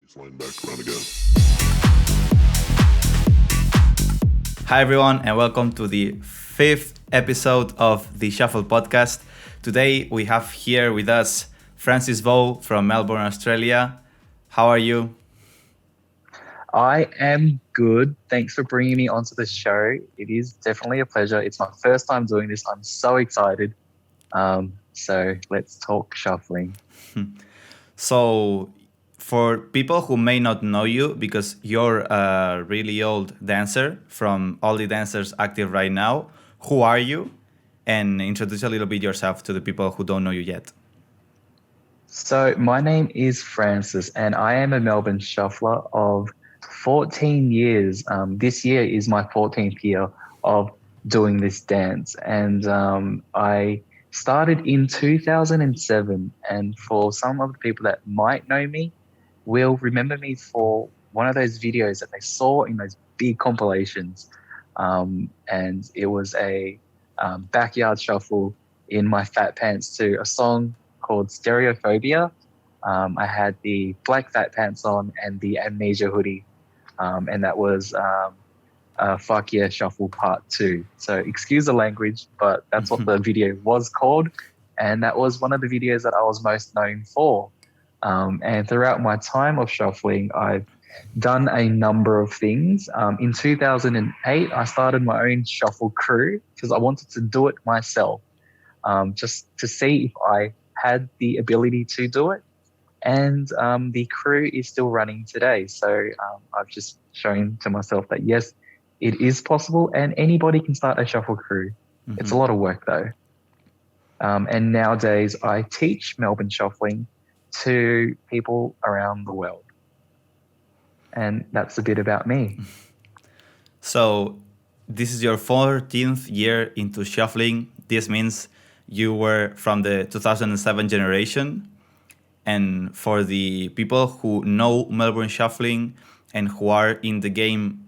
Flying back around again. Hi everyone, and welcome to the 5th episode of the Shuffle podcast. Today we have here with us Francis Bow from Melbourne, Australia. How are you? I am good. Thanks for bringing me onto the show. It is definitely a pleasure. It's my first time doing this. I'm so excited. So let's talk shuffling. So, for people who may not know you, because you're a really old dancer from all the dancers active right now, who are you? And introduce a little bit yourself to the people who don't know you yet. So my name is Francis, and I am a Melbourne Shuffler of 14 years. This year is my 14th year of doing this dance, and I started in 2007. And for some of the people that might know me, will remember me for one of those videos that they saw in those big compilations, and it was a backyard shuffle in my fat pants to a song called Stereophobia. I had the black fat pants on and the amnesia hoodie, and that was Fuck Yeah Shuffle Part 2. So excuse the language, but that's what the video was called, and that was one of the videos that I was most known for. And throughout my time of shuffling, I've done a number of things. In 2008, I started my own shuffle crew because I wanted to do it myself, just to see if I had the ability to do it. And the crew is still running today. So I've just shown to myself that, yes, it is possible and anybody can start a shuffle crew. Mm-hmm. It's a lot of work though. And nowadays I teach Melbourne Shuffling to people around the world. And that's a bit about me. So this is your 14th year into shuffling. This means you were from the 2007 generation. And for the people who know Melbourne Shuffling and who are in the game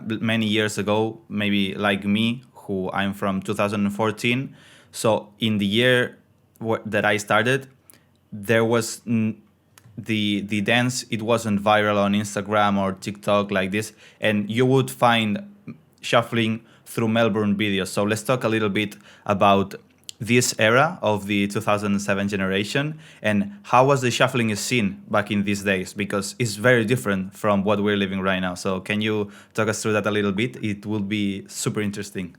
many years ago, maybe like me, who I'm from 2014. So in the year that I started, there was the dance, it wasn't viral on Instagram or TikTok like this, and you would find shuffling through Melbourne videos. So let's talk a little bit about this era of the 2007 generation and how was the shuffling scene back in these days, because it's very different from what we're living right now. So can you talk us through that a little bit? It will be super interesting.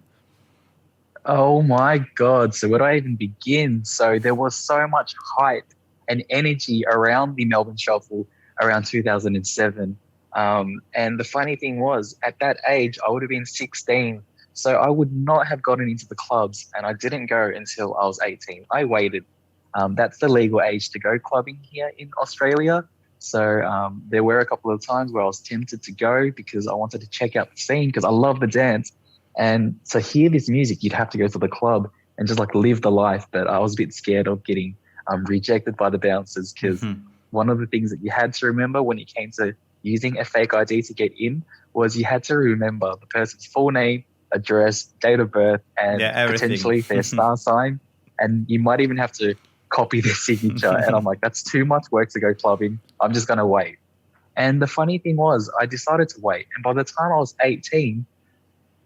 Oh my God. So where do I even begin? So there was so much hype and energy around the Melbourne Shuffle around 2007. And the funny thing was, at that age, I would have been 16. So I would not have gotten into the clubs, and I didn't go until I was 18. I waited. That's the legal age to go clubbing here in Australia. So there were a couple of times where I was tempted to go because I wanted to check out the scene because I love the dance. And to hear this music, you'd have to go to the club and just like live the life. But I was a bit scared of getting rejected by the bouncers because one of the things that you had to remember when it came to using a fake ID to get in was you had to remember the person's full name, address, date of birth, and potentially their star sign. And you might even have to copy their signature. And I'm like, that's too much work to go clubbing. I'm just going to wait. And the funny thing was, I decided to wait. And by the time I was 18,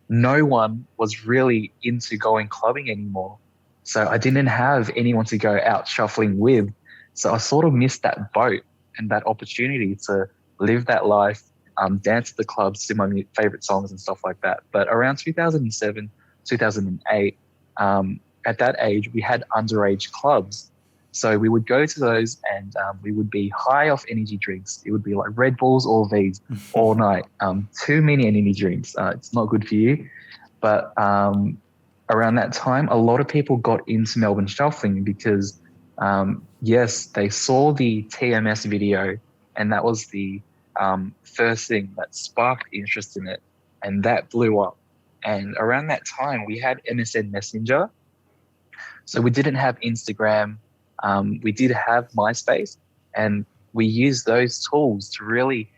no one was really into going clubbing anymore. So I didn't have anyone to go out shuffling with. So I sort of missed that boat and that opportunity to live that life, dance at the clubs, sing my favorite songs and stuff like that. But around 2007, 2008, at that age, we had underage clubs. So we would go to those and we would be high off energy drinks. It would be like Red Bulls or V's all night. Too many energy drinks. It's not good for you. But around that time, a lot of people got into Melbourne Shuffling because, yes, they saw the TMS video and that was the first thing that sparked interest in it. And that blew up. And around that time, we had MSN Messenger. So we didn't have Instagram. We did have MySpace, and we used those tools to really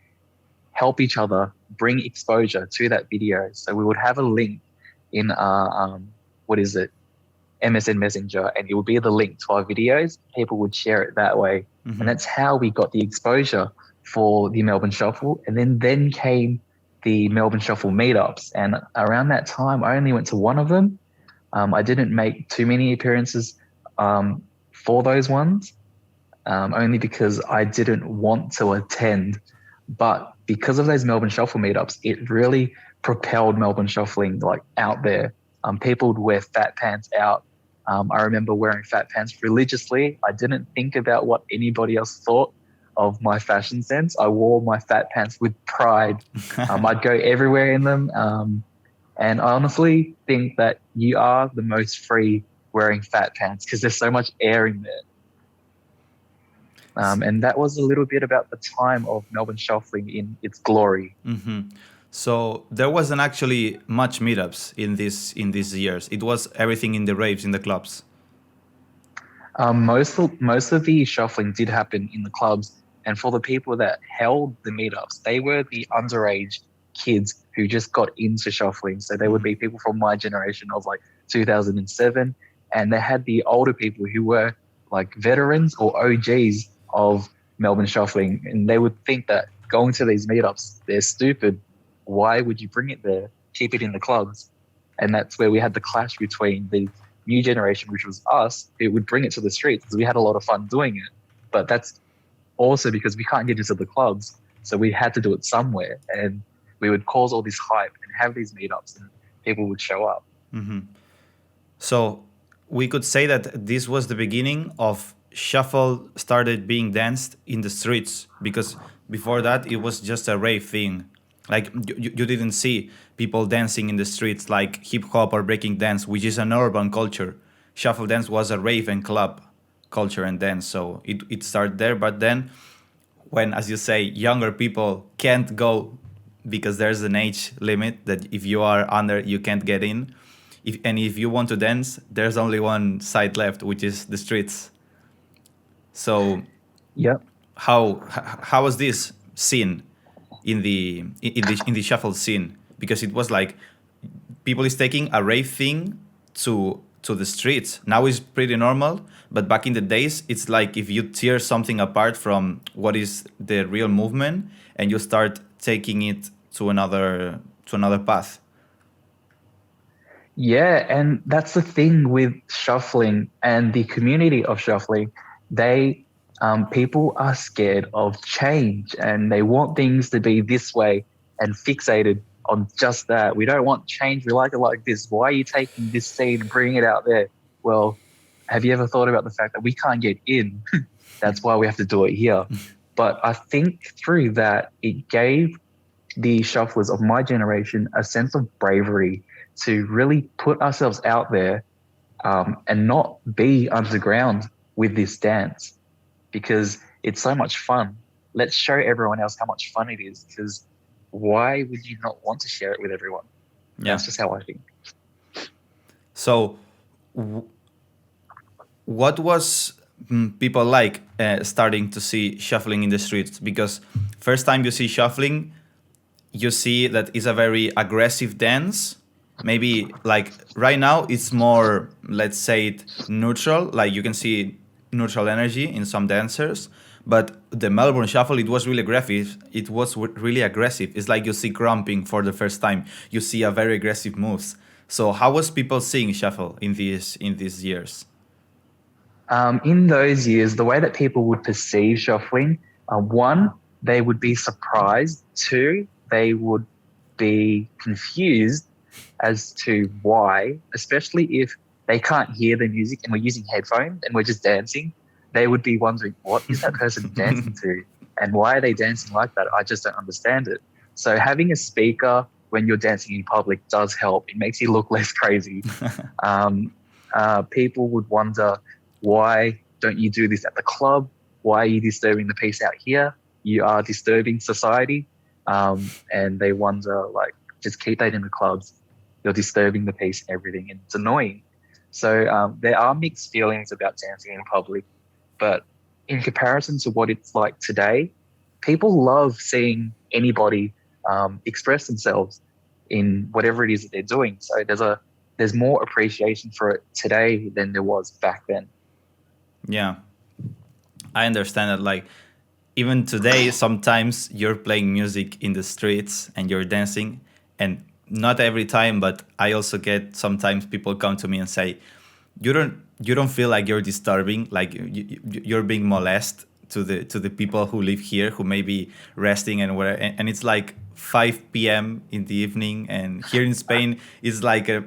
help each other bring exposure to that video. So we would have a link in our, MSN Messenger, and it would be the link to our videos. People would share it that way. And that's how we got the exposure for the Melbourne Shuffle, and then came the Melbourne Shuffle meetups. And around that time, I only went to one of them. I didn't make too many appearances for those ones, only because I didn't want to attend. But because of those Melbourne Shuffle meetups, it really propelled Melbourne Shuffling like out there. People would wear fat pants out. I remember wearing fat pants religiously. I didn't think about what anybody else thought of my fashion sense. I wore my fat pants with pride. I'd go everywhere in them. And I honestly think that you are the most free wearing fat pants because there's so much air in there. And that was a little bit about the time of Melbourne Shuffling in its glory. Mm-hmm. So there wasn't actually much meetups in these years. It was everything in the raves, in the clubs. Most of the shuffling did happen in the clubs, and for the people that held the meetups, they were the underage kids who just got into shuffling. So they would be people from my generation of like 2007, and they had the older people who were like veterans or OGs of Melbourne Shuffling, and they would think that going to these meetups, they're stupid. Why would you bring it there? Keep it in the clubs. And that's where we had the clash between the new generation, which was us, who would bring it to the streets because we had a lot of fun doing it. But that's also because we can't get into the clubs. So we had to do it somewhere. And we would cause all this hype and have these meetups and people would show up. Mm-hmm. So we could say that this was the beginning of shuffle started being danced in the streets, because before that it was just a rave thing. Like you didn't see people dancing in the streets like hip hop or breaking dance, which is an urban culture. Shuffle dance was a rave and club culture and dance, so it started there. But then when, as you say, younger people can't go because there's an age limit that if you are under, you can't get in. If you want to dance, there's only one side left, which is the streets. So Yep. how was this scene in the shuffle scene? Because it was like people is taking a rave thing to the streets. Now it's pretty normal, but back in the days, it's like if you tear something apart from what is the real movement and you start taking it to another path. Yeah, and that's the thing with shuffling and the community of shuffling. They people are scared of change and they want things to be this way and fixated on just that. We don't want change. We like it like this. Why are you taking this scene and bringing it out there? Well, have you ever thought about the fact that we can't get in? That's why we have to do it here. But I think through that, it gave the shufflers of my generation a sense of bravery to really put ourselves out there and not be underground with this dance because it's so much fun. Let's show everyone else how much fun it is, because why would you not want to share it with everyone? Yeah. That's just how I think. So what was people like starting to see shuffling in the streets? Because first time you see shuffling, you see that it's a very aggressive dance. Maybe like right now it's more, let's say it, neutral. Like you can see neutral energy in some dancers. But the Melbourne Shuffle, it was really aggressive. It was really aggressive. It's like you see crumping for the first time. You see a very aggressive moves. So how was people seeing shuffle in these years? In those years, the way that people would perceive shuffling, one, they would be surprised. Two, they would be confused as to why, especially if they can't hear the music and we're using headphones and we're just dancing. They would be wondering, what is that person dancing to? And why are they dancing like that? I just don't understand it. So having a speaker when you're dancing in public does help. It makes you look less crazy. People would wonder, why don't you do this at the club? Why are you disturbing the peace out here? You are disturbing society. And they wonder, like, just keep that in the clubs. You're disturbing the peace and everything, and it's annoying. So there are mixed feelings about dancing in public, but in comparison to what it's like today, people love seeing anybody express themselves in whatever it is that they're doing. So there's more appreciation for it today than there was back then. Yeah, I understand that. Like even today, sometimes you're playing music in the streets and you're dancing, and not every time, but I also get sometimes people come to me and say, you don't feel like you're disturbing, like you're being molest to the people who live here who may be resting and where, and it's like 5 p.m. in the evening, and here in Spain it's like a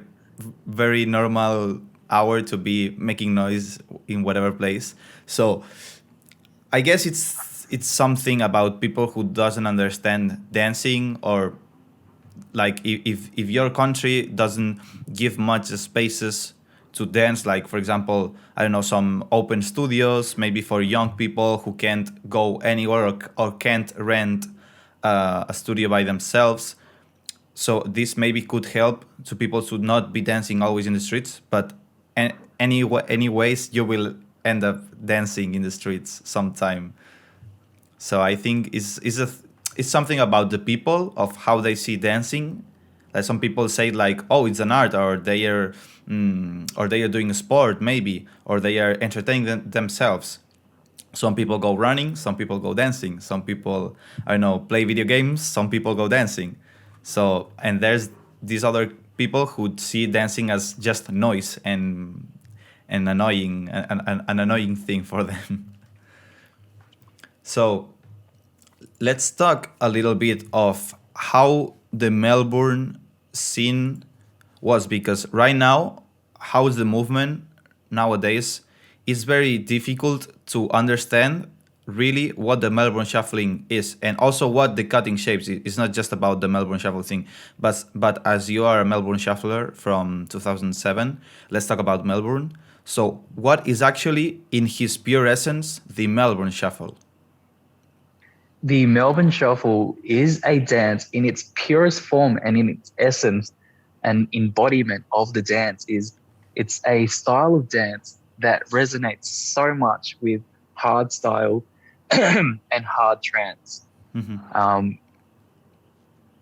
very normal hour to be making noise in whatever place. So I guess it's something about people who doesn't understand dancing, or like if your country doesn't give much spaces to dance, like for example, I don't know, some open studios maybe for young people who can't go anywhere, or can't rent a studio by themselves. So this maybe could help to people to not be dancing always in the streets, but anyways you will end up dancing in the streets sometime. So I think it's something about the people of how they see dancing. Like some people say like, oh, it's an art, or they are doing a sport maybe, or they are entertaining themselves. Some people go running, some people go dancing, some people, I don't know, play video games, some people go dancing. So, and there's these other people who see dancing as just noise and annoying, an annoying thing for them. So let's talk a little bit of how the Melbourne scene was, because right now, how is the movement nowadays? It's very difficult to understand really what the Melbourne Shuffling is, and also what the cutting shapes is. It's not just about the Melbourne Shuffle thing, but as you are a Melbourne Shuffler from 2007, let's talk about Melbourne. So, what is actually, in his pure essence, the Melbourne Shuffle? The Melbourne Shuffle is a dance in its purest form and in its essence and embodiment of the dance. It's a style of dance that resonates so much with hard style and hard trance. Mm-hmm. Um,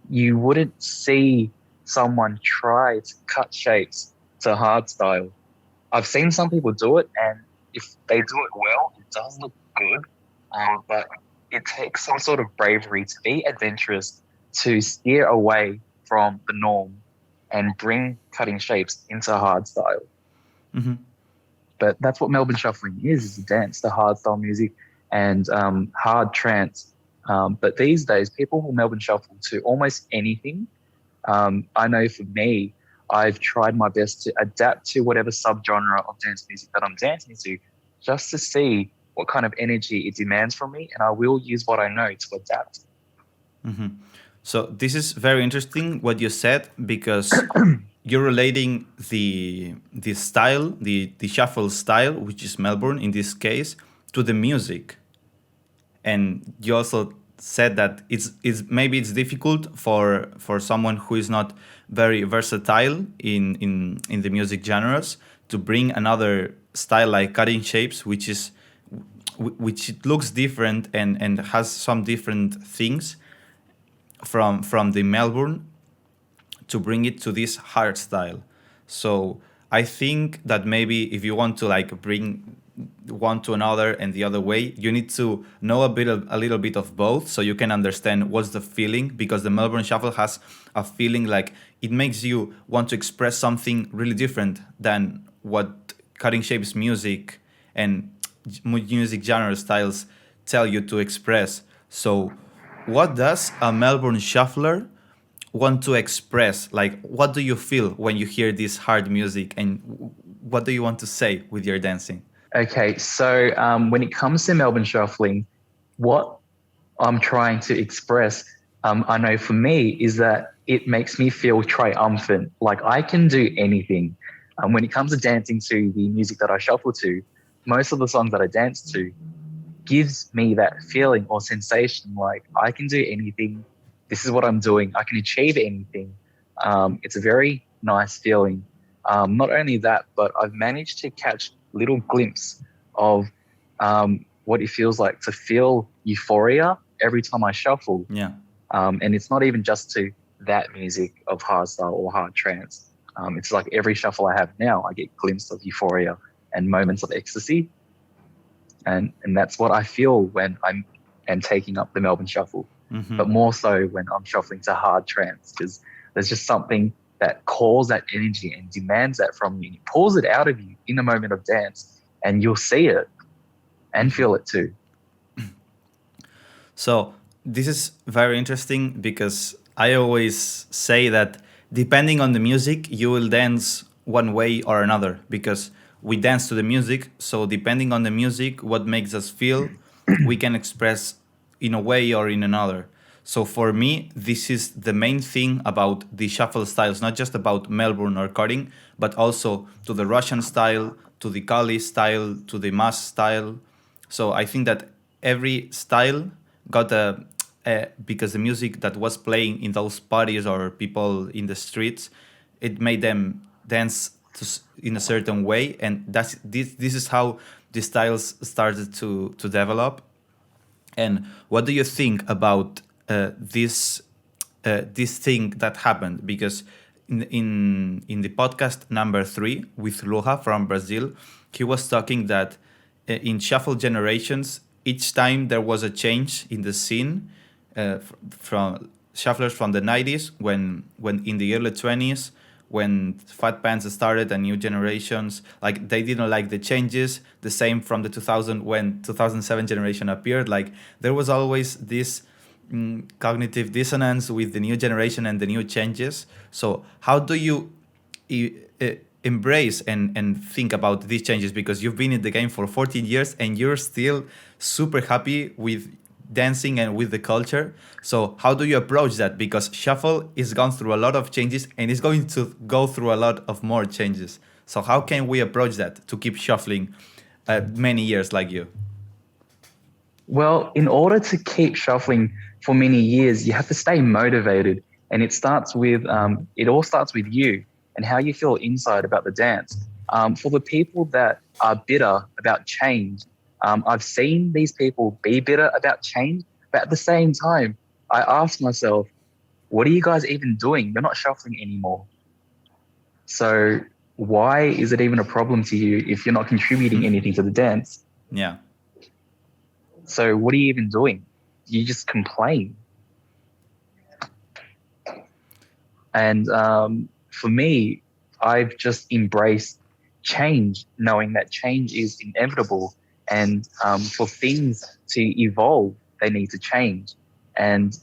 you wouldn't see someone try to cut shapes to hard style. I've seen some people do it, and if they do it well, it does look good. But it takes some sort of bravery to be adventurous, to steer away from the norm and bring cutting shapes into hard style. Mm-hmm. But that's what Melbourne Shuffling is a dance, the hard style music and hard trance. But these days, people will Melbourne Shuffle to almost anything. I know for me, I've tried my best to adapt to whatever subgenre of dance music that I'm dancing to, just to see what kind of energy it demands from me, and I will use what I know to adapt. Mm-hmm. So this is very interesting what you said, because you're relating the style, the shuffle style, which is Melbourne in this case, to the music. And you also said that it's maybe it's difficult for someone who is not very versatile in the music genres to bring another style like cutting shapes, which it looks different and has some different things from the Melbourne, to bring it to this hard style. So I think that maybe if you want to like bring one to another and the other way, you need to know a little bit of both, so you can understand what's the feeling, because the Melbourne Shuffle has a feeling like it makes you want to express something really different than what cutting shapes music and music genre styles tell you to express. So what does a Melbourne Shuffler want to express? Like, what do you feel when you hear this hard music, and what do you want to say with your dancing? Okay, so when it comes to Melbourne Shuffling, what I'm trying to express, I know for me, is that it makes me feel triumphant. Like I can do anything. When it comes to dancing to the music that I shuffle to, most of the songs that I dance to gives me that feeling or sensation like I can do anything. This is what I'm doing. I can achieve anything. It's a very nice feeling. Not only that, but I've managed to catch little glimpse of what it feels like to feel euphoria every time I shuffle. Yeah. And it's not even just to that music of hardstyle or hard trance. It's like every shuffle I have now, I get glimpses of euphoria and moments of ecstasy. And that's what I feel when I'm and taking up the Melbourne Shuffle, Mm-hmm. but more so when I'm shuffling to hard trance, because there's just something that calls that energy and demands that from you. It pulls it out of you in a moment of dance, and you'll see it and Mm-hmm. feel it too. So this is very interesting because I always say that depending on the music, you will dance one way or another because we dance to the music. So depending on the music, what makes us feel, we can express in a way or in another. So for me, this is the main thing about the shuffle styles, not just about Melbourne or cutting, but also to the Russian style, to the Kali style, to the mass style. So I think that every style got because the music that was playing in those parties or people in the streets, it made them dance in a certain way, and this is how the styles started to develop. And what do you think about this thing that happened? Because in the podcast number 3 with Luja from Brazil, he was talking that in shuffle generations, each time there was a change in the scene from shufflers from the 90s, when in the early 20s, when Fat Pants started and new generations, like they didn't like the changes. The same from the 2000 when 2007 generation appeared. Like there was always this cognitive dissonance with the new generation and the new changes. So how do you embrace and think about these changes, because you've been in the game for 14 years and you're still super happy with dancing and with the culture? So how do you approach that? Because shuffle is gone through a lot of changes and is going to go through a lot of more changes. So how can we approach that to keep shuffling many years like you? Well, in order to keep shuffling for many years, you have to stay motivated, and it all starts with you and how you feel inside about the dance. For the people that are bitter about change, I've seen these people be bitter about change, but at the same time, I ask myself, what are you guys even doing? You're not shuffling anymore. So why is it even a problem to you if you're not contributing anything to the dance? Yeah. So what are you even doing? You just complain. And for me, I've just embraced change, knowing that change is inevitable. And for things to evolve, they need to change. And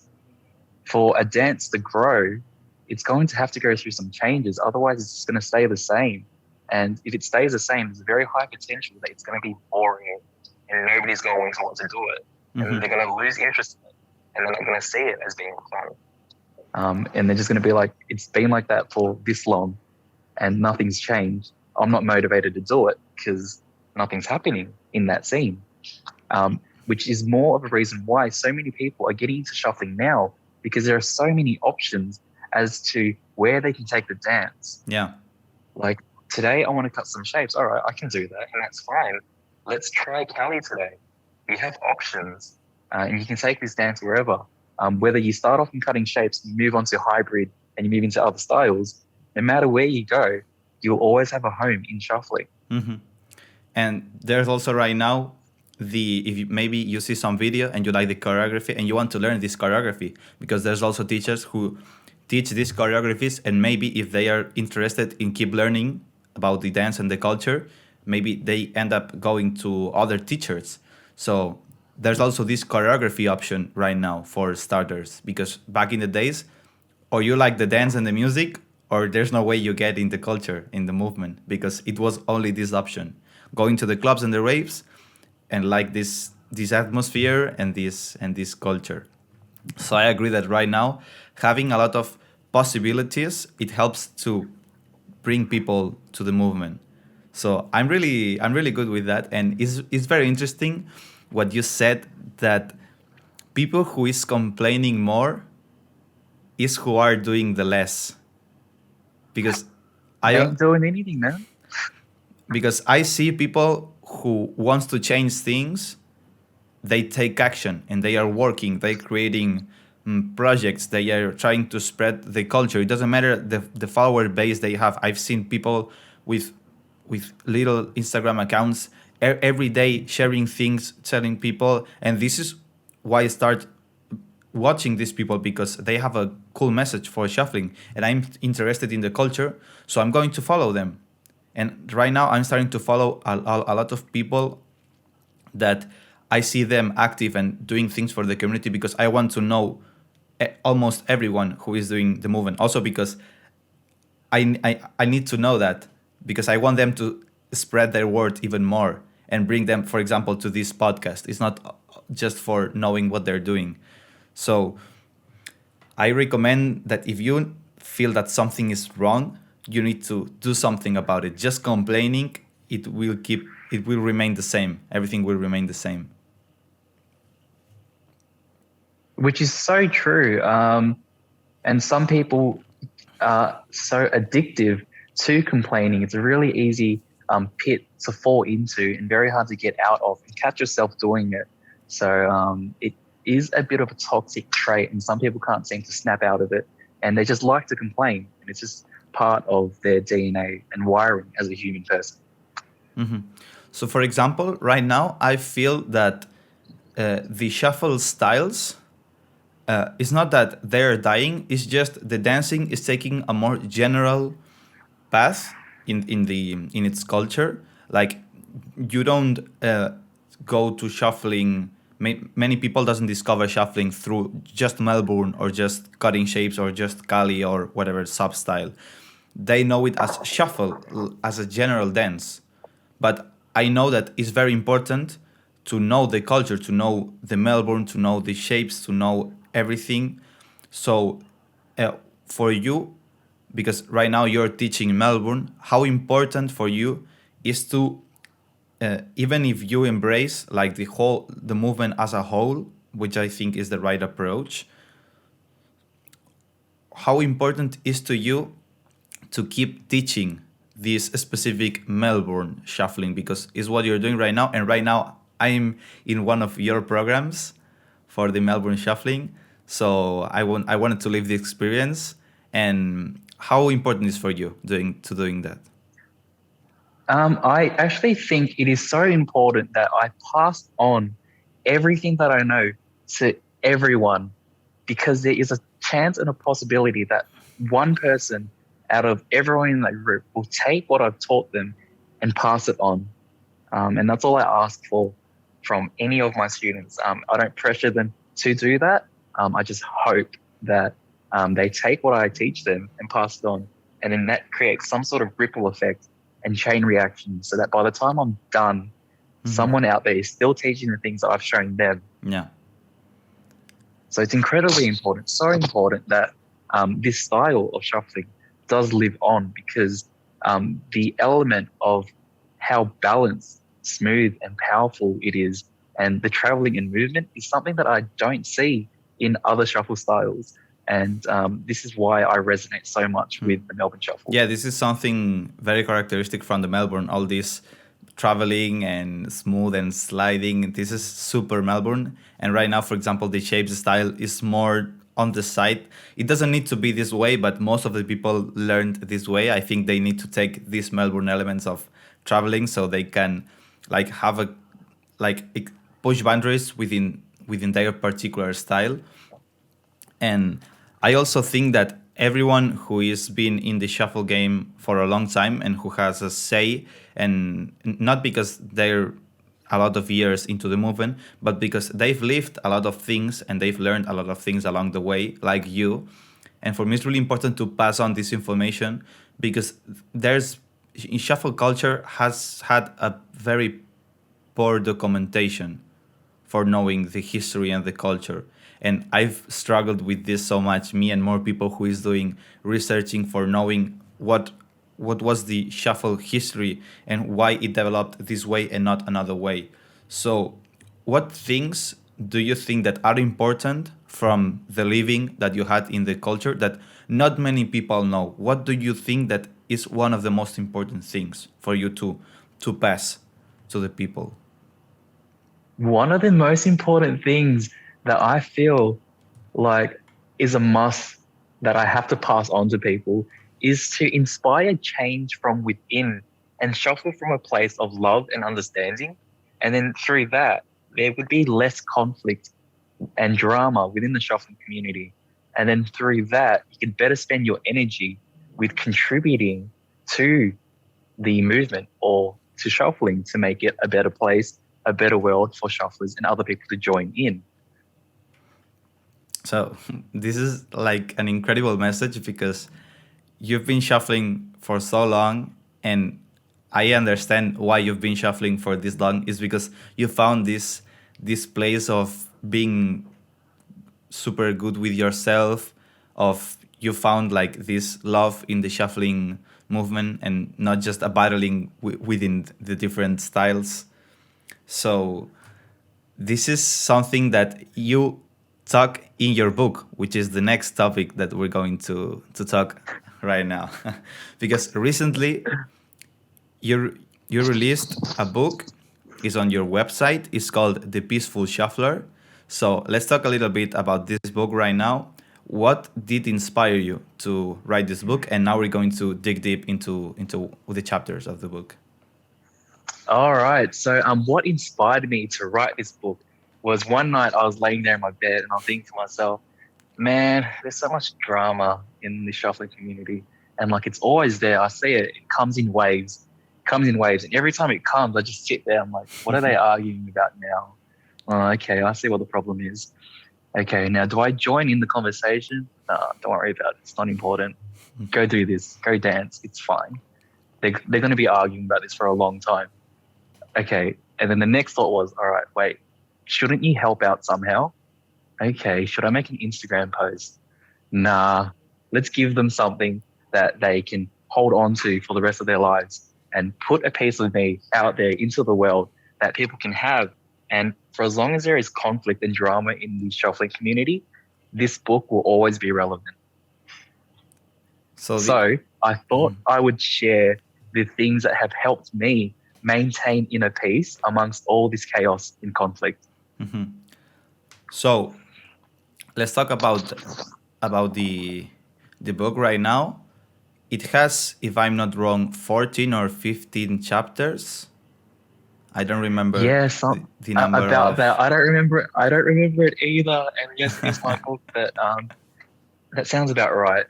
for a dance to grow, it's going to have to go through some changes. Otherwise, it's just going to stay the same. And if it stays the same, there's a very high potential that it's going to be boring and nobody's going to want to do it. Mm-hmm. And they're going to lose interest in it. And they're not going to see it as being fun. And they're just going to be like, it's been like that for this long and nothing's changed. I'm not motivated to do it because nothing's happening in that scene, which is more of a reason why so many people are getting into shuffling now, because there are so many options as to where they can take the dance. Yeah. Like today, I want to cut some shapes. All right, I can do that, and that's fine. Let's try Cali today. We have options, and you can take this dance wherever. Whether you start off in cutting shapes, you move on to hybrid, and you move into other styles, no matter where you go, you'll always have a home in shuffling. Mm-hmm. And there's also right now maybe you see some video and you like the choreography and you want to learn this choreography, because there's also teachers who teach these choreographies, and maybe if they are interested in keep learning about the dance and the culture, maybe they end up going to other teachers. So there's also this choreography option right now for starters, because back in the days, or you like the dance and the music, or there's no way you get in the culture, in the movement, because it was only this option: going to the clubs and the raves and like this atmosphere and this culture. So I agree that right now having a lot of possibilities, it helps to bring people to the movement. So I'm really good with that, and it's very interesting what you said, that people who is complaining more is who are doing the less. Because I I ain't doing anything, man. because I see people who wants to change things, they take action and they are working, they're creating projects, they are trying to spread the culture. It doesn't matter the follower base they have. I've seen people with little Instagram accounts every day sharing things, telling people, and this is why I start watching these people, because they have a cool message for shuffling and I'm interested in the culture, so I'm going to follow them. And right now I'm starting to follow a lot of people that I see them active and doing things for the community, because I want to know almost everyone who is doing the movement. Also because I need to know that, because I want them to spread their word even more and bring them, for example, to this podcast. It's not just for knowing what they're doing. So I recommend that if you feel that something is wrong, you need to do something about it. Just complaining, it will remain the same. Everything will remain the same. Which is so true. And some people are so addictive to complaining. It's a really easy pit to fall into and very hard to get out of and catch yourself doing it. So it is a bit of a toxic trait, and some people can't seem to snap out of it, and they just like to complain, and it's just part of their DNA and wiring as a human person. Mm-hmm. So, for example, right now I feel that the shuffle styles, it's not that they're dying. It's just the dancing is taking a more general path in its culture. Like, you don't go to shuffling. Many people doesn't discover shuffling through just Melbourne or just cutting shapes or just Cali or whatever sub style. They know it as shuffle, as a general dance. But I know that it's very important to know the culture, to know the Melbourne, to know the shapes, to know everything. So for you, because right now you're teaching in Melbourne, how important for you is to, even if you embrace like the movement as a whole, which I think is the right approach, how important is to you to keep teaching this specific Melbourne shuffling, because it's what you're doing right now. And right now I'm in one of your programs for the Melbourne shuffling. So I wanted to live the experience. And how important is for you doing that? I actually think it is so important that I pass on everything that I know to everyone, because there is a chance and a possibility that one person out of everyone in that group will take what I've taught them and pass it on. And that's all I ask for from any of my students. I don't pressure them to do that. I just hope that they take what I teach them and pass it on. And then that creates some sort of ripple effect and chain reaction, so that by the time I'm done, someone out there is still teaching the things that I've shown them. Yeah. So it's incredibly important, so important that this style of shuffling does live on, because the element of how balanced, smooth, and powerful it is, and the traveling and movement is something that I don't see in other shuffle styles. And this is why I resonate so much with the Melbourne Shuffle. Yeah, this is something very characteristic from the Melbourne. All this traveling and smooth and sliding. This is super Melbourne. And right now, for example, the shapes style is more on the side. It doesn't need to be this way, but most of the people learned this way. I think they need to take these Melbourne elements of traveling so they can like have a push boundaries within their particular style. And I also think that everyone who is been in the shuffle game for a long time and who has a say, and not because they're a lot of years into the movement, but because they've lived a lot of things and they've learned a lot of things along the way, like you. And for me, it's really important to pass on this information, because shuffle culture has had a very poor documentation for knowing the history and the culture. And I've struggled with this so much, me and more people who is doing researching for knowing what was the shuffle history and why it developed this way and not another way. So what things do you think that are important from the living that you had in the culture that not many people know? What do you think that is one of the most important things for you to pass to the people? One of the most important things that I feel like is a must that I have to pass on to people is to inspire change from within and shuffle from a place of love and understanding. And then through that, there would be less conflict and drama within the shuffling community. And then through that, you can better spend your energy with contributing to the movement or to shuffling to make it a better place, a better world for shufflers and other people to join in. So this is like an incredible message because you've been shuffling for so long, and I understand why you've been shuffling for this long is because you found this place of being super good with yourself, of you found like this love in the shuffling movement and not just a battling within the different styles. So this is something that you talk in your book, which is the next topic that we're going to talk right now. Because recently you released a book, is on your website. It's called The Peaceful Shuffler. So let's talk a little bit about this book right now. What did inspire you to write this book? And now we're going to dig deep into the chapters of the book. All right. So, what inspired me to write this book was one night I was laying there in my bed and I'm thinking to myself, man, there's so much drama in the shuffling community. And like it's always there. I see it. It comes in waves, comes in waves. And every time it comes, I just sit there. I'm like, what are they arguing about now? Oh, okay, I see what the problem is. Okay, now do I join in the conversation? Don't worry about it. It's not important. Go do this. Go dance. It's fine. They're going to be arguing about this for a long time. Okay. And then the next thought was, all right, wait, shouldn't you help out somehow? Okay. Should I make an Instagram post? Nah, let's give them something that they can hold on to for the rest of their lives and put a piece of me out there into the world that people can have. And for as long as there is conflict and drama in the shuffling community, this book will always be relevant. So I thought I would share the things that have helped me maintain inner peace amongst all this chaos and conflict. Mm-hmm. So let's talk about the book right now. It has, if I'm not wrong, 14 or 15 chapters. I don't remember the number about of... that. I don't remember it. I don't remember it either. And yes, it is my book, but that sounds about right.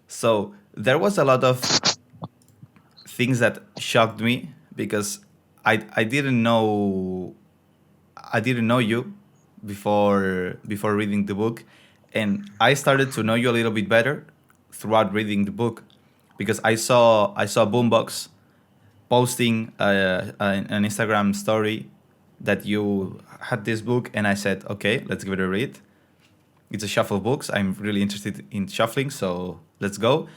So there was a lot of things that shocked me because I didn't know you before reading the book, and I started to know you a little bit better throughout reading the book because I saw Boombox posting an Instagram story that you had this book, and I said, okay, let's give it a read. It's a shuffle books. I'm really interested in shuffling, so let's go.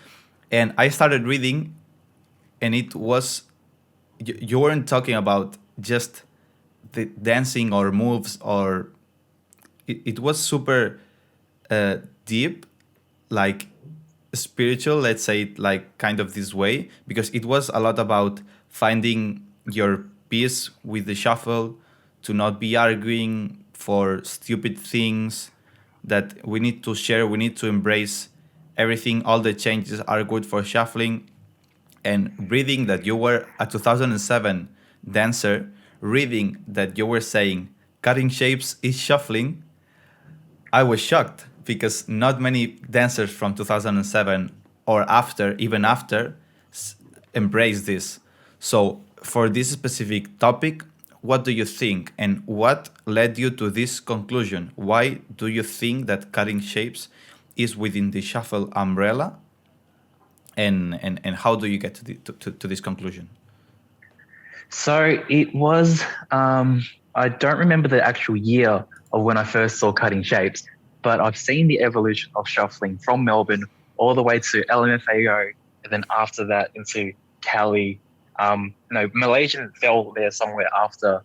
And I started reading, and it was you weren't talking about just the dancing or moves, or it was super deep, like spiritual, let's say it like kind of this way, because it was a lot about finding your peace with the shuffle, to not be arguing for stupid things, that we need to share, we need to embrace everything, all the changes are good for shuffling. And reading that you were a 2007 dancer, reading that you were saying cutting shapes is shuffling, I was shocked because not many dancers from 2007 or after, even after, embrace this. So, for this specific topic, what do you think, and what led you to this conclusion? Why do you think that cutting shapes is within the shuffle umbrella? And how do you get to this conclusion? So it was, I don't remember the actual year of when I first saw Cutting Shapes, but I've seen the evolution of shuffling from Melbourne all the way to LMFAO, and then after that into Cali. No, Malaysian fell there somewhere after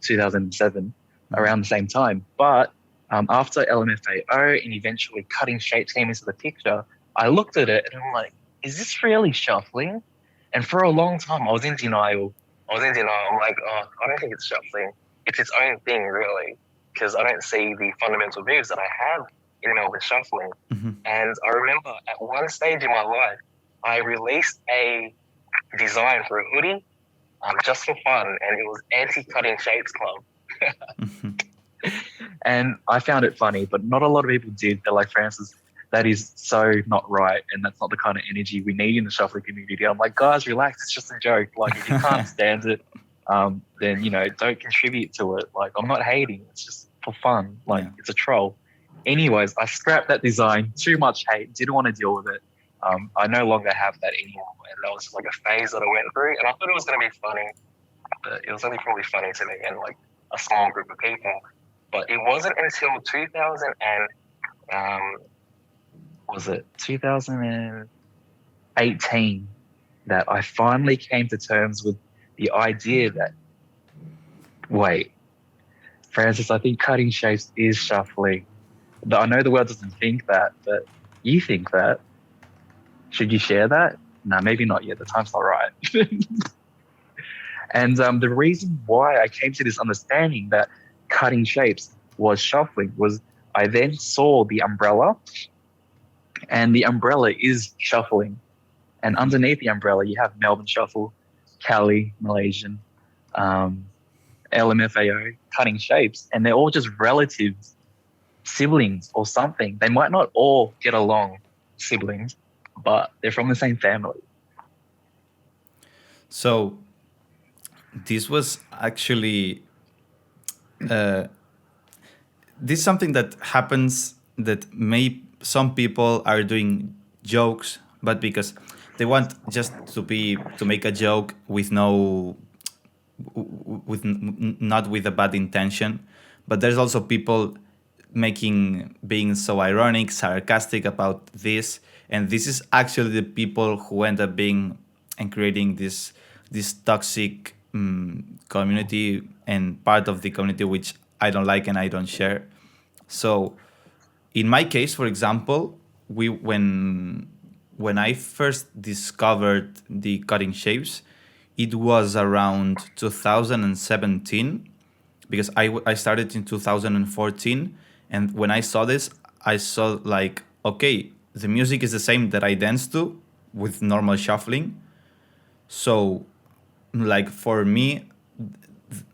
2007, around the same time. But after LMFAO and eventually Cutting Shapes came into the picture, I looked at it and I'm like, is this really shuffling? And for a long time, I was in denial. I'm like, oh, I don't think it's shuffling. It's its own thing, really, because I don't see the fundamental moves that I have in Melbourne Shuffling. Mm-hmm. And I remember at one stage in my life, I released a design for a hoodie just for fun, and it was Anti-Cutting Shapes Club. Mm-hmm. And I found it funny, but not a lot of people did. They're like, Francis, that is so not right. And that's not the kind of energy we need in the shuffling community. I'm like, guys, relax. It's just a joke. Like, if you can't stand it, then, don't contribute to it. Like, I'm not hating. It's just for fun. Like, Yeah. it's a troll. Anyways, I scrapped that design. Too much hate. Didn't want to deal with it. I no longer have that anymore. And that was just like a phase that I went through. And I thought it was going to be funny, but it was only probably funny to me and like a small group of people. But it wasn't until 2000 and was it 2018 that I finally came to terms with the idea that, wait, Francis, I think cutting shapes is shuffling. I know the world doesn't think that, but you think that. Should you share that? No, maybe not yet. The time's not right. And the reason why I came to this understanding that cutting shapes was shuffling was I then saw the umbrella, and the umbrella is shuffling. And underneath the umbrella, you have Melbourne Shuffle, Cali, Malaysian, um, LMFAO, cutting shapes, and they're all just relatives, siblings, or something. They might not all get along, siblings, but they're from the same family. So this was actually this is something that happens that some people are doing jokes, but because they want just to make a joke with no not with a bad intention, but there's also people being so ironic, sarcastic about this, and this is actually the people who end up being and creating this toxic community and part of the community which I don't like and I don't share. So in my case, for example, we when I first discovered the cutting shapes, it was around 2017 because I started in 2014, and when I saw this, I saw like, okay, the music is the same that I dance to with normal shuffling. So like for me,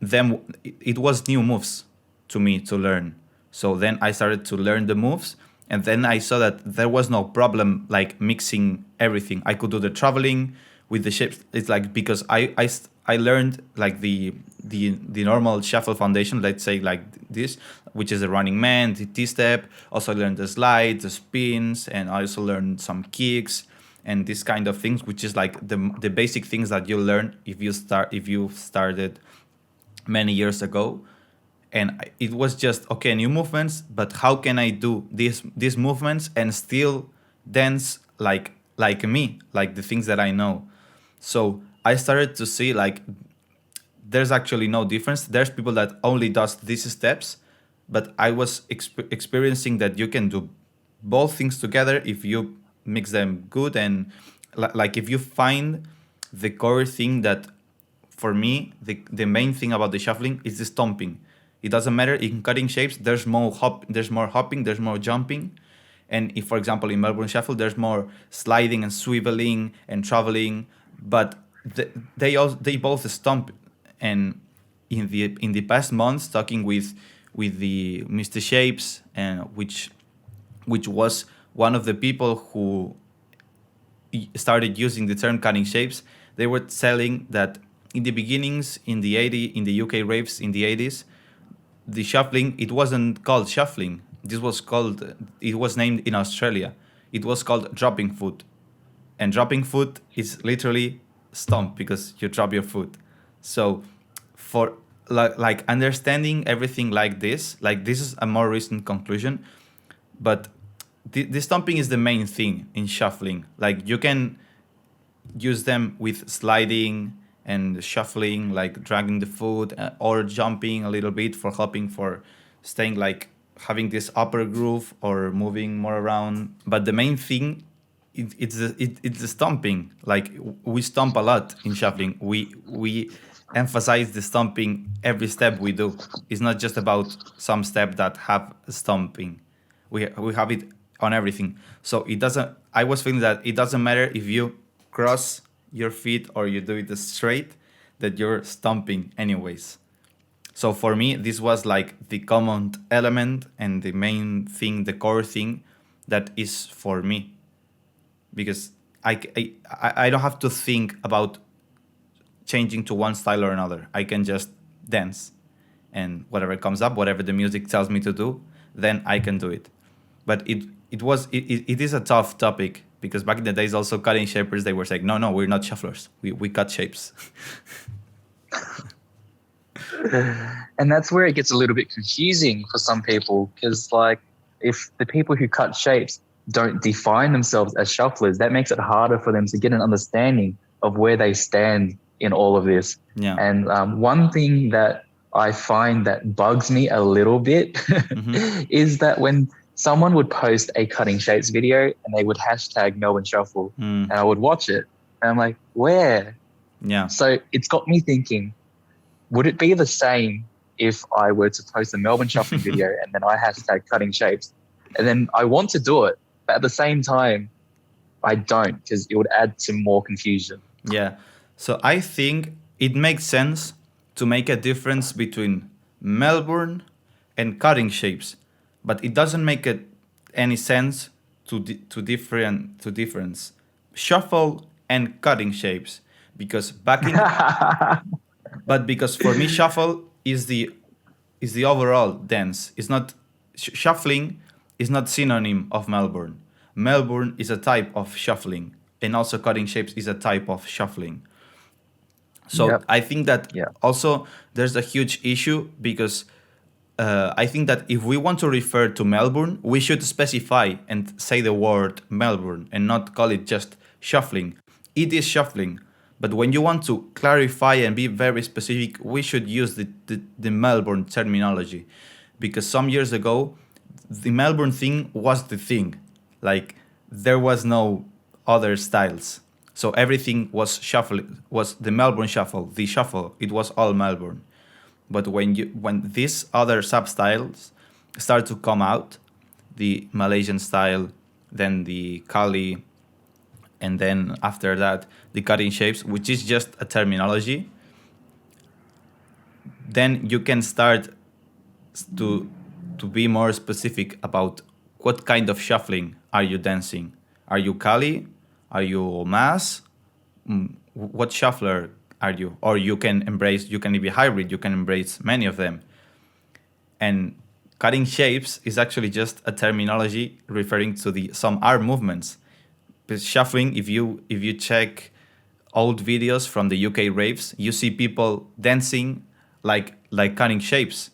them it was new moves to me to learn. So then I started to learn the moves, and then I saw that there was no problem like mixing everything. I could do the traveling with the shapes. It's like because I learned like the normal shuffle foundation, let's say like this, which is the running man, the T-step. Also I learned the slides, the spins, and I also learned some kicks and this kind of things, which is like the basic things that you learn if you started many years ago. And it was just okay, new movements, but how can I do these movements and still dance like me, like the things that I know? So I started to see like there's actually no difference. There's people that only does these steps, but I was experiencing that you can do both things together if you mix them good, and like if you find the core thing that for me the main thing about the shuffling is the stomping. It doesn't matter in cutting shapes. There's more hopping, there's more jumping, and if for example in Melbourne Shuffle there's more sliding and swiveling and traveling, but they both stomp. And in the past months, talking with the Mr. Shapes, and which was one of the people who started using the term cutting shapes, they were telling that in the beginnings in the UK raves in the 80s, the shuffling, it wasn't called shuffling. It was named in Australia. It was called dropping foot. And dropping foot is literally stomp because you drop your foot. So for like understanding everything like this is a more recent conclusion, but the stomping is the main thing in shuffling. Like you can use them with sliding and shuffling, like dragging the foot, or jumping a little bit for hopping, for staying like having this upper groove or moving more around. But the main thing, it's the stomping. Like we stomp a lot in shuffling. We emphasize the stomping every step we do. It's not just about some step that have stomping. We have it on everything. So it doesn't. I was feeling that it doesn't matter if you cross your feet or you do it straight, that you're stomping anyways. So for me, this was like the common element and the main thing, the core thing that is for me, because I don't have to think about changing to one style or another. I can just dance, and whatever comes up, whatever the music tells me to do, then I can do it. But it is a tough topic, because back in the days also cutting shapers, they were saying, no, we're not shufflers, we cut shapes. And that's where it gets a little bit confusing for some people, because like if the people who cut shapes don't define themselves as shufflers, that makes it harder for them to get an understanding of where they stand in all of this. Yeah. And one thing that I find that bugs me a little bit is that when someone would post a cutting shapes video and they would hashtag Melbourne Shuffle, and I would watch it and I'm like, where? Yeah. So it's got me thinking, would it be the same if I were to post a Melbourne Shuffling video and then I hashtag cutting shapes, and then I want to do it, but at the same time, I don't, because it would add to more confusion. Yeah. So I think it makes sense to make a difference between Melbourne and cutting shapes, but it doesn't make any sense to difference shuffle and cutting shapes, because because for me shuffle is the overall dance. It's not shuffling is not synonym of Melbourne. Melbourne is a type of shuffling, and also cutting shapes is a type of shuffling. So Yep. I think that Yeah. also there's a huge issue, because I think that if we want to refer to Melbourne, we should specify and say the word Melbourne and not call it just shuffling. It is shuffling, but when you want to clarify and be very specific, we should use the Melbourne terminology, because some years ago, the Melbourne thing was the thing. Like, there was no other styles. So everything was shuffle, was the Melbourne Shuffle, the shuffle. It was all Melbourne. But when these other sub styles start to come out, the Malaysian style, then the Kali, and then after that the cutting shapes, which is just a terminology, then you can start to be more specific about what kind of shuffling are you dancing. Are you Kali? Are you Mass? What shuffler are you? Or you can be hybrid, you can embrace many of them. And cutting shapes is actually just a terminology referring to some arm movements. But shuffling, if you check old videos from the UK raves, you see people dancing like cutting shapes,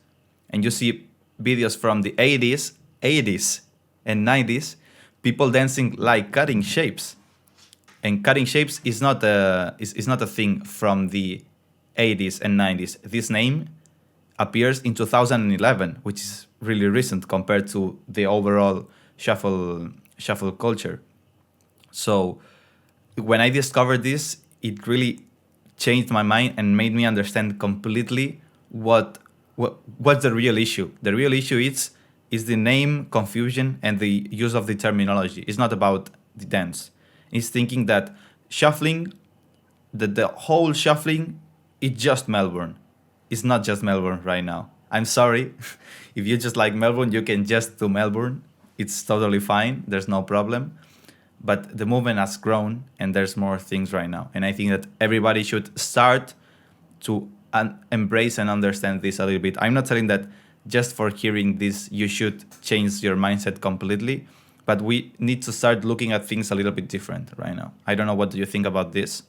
and you see videos from the 80s and 90s, people dancing like cutting shapes. And cutting shapes is not a thing from the 80s and 90s. This name appears in 2011, which is really recent compared to the overall shuffle culture. So when I discovered this, it really changed my mind and made me understand completely what's the real issue. The real issue is the name confusion and the use of the terminology. It's not about the dance. It's thinking that shuffling, the whole shuffling, is just Melbourne. It's not just Melbourne right now. I'm sorry. If you just like Melbourne, you can just do Melbourne. It's totally fine. There's no problem. But the movement has grown, and there's more things right now. And I think that everybody should start to embrace and understand this a little bit. I'm not saying that just for hearing this, you should change your mindset completely, but we need to start looking at things a little bit different right now. I don't know, what do you think about this?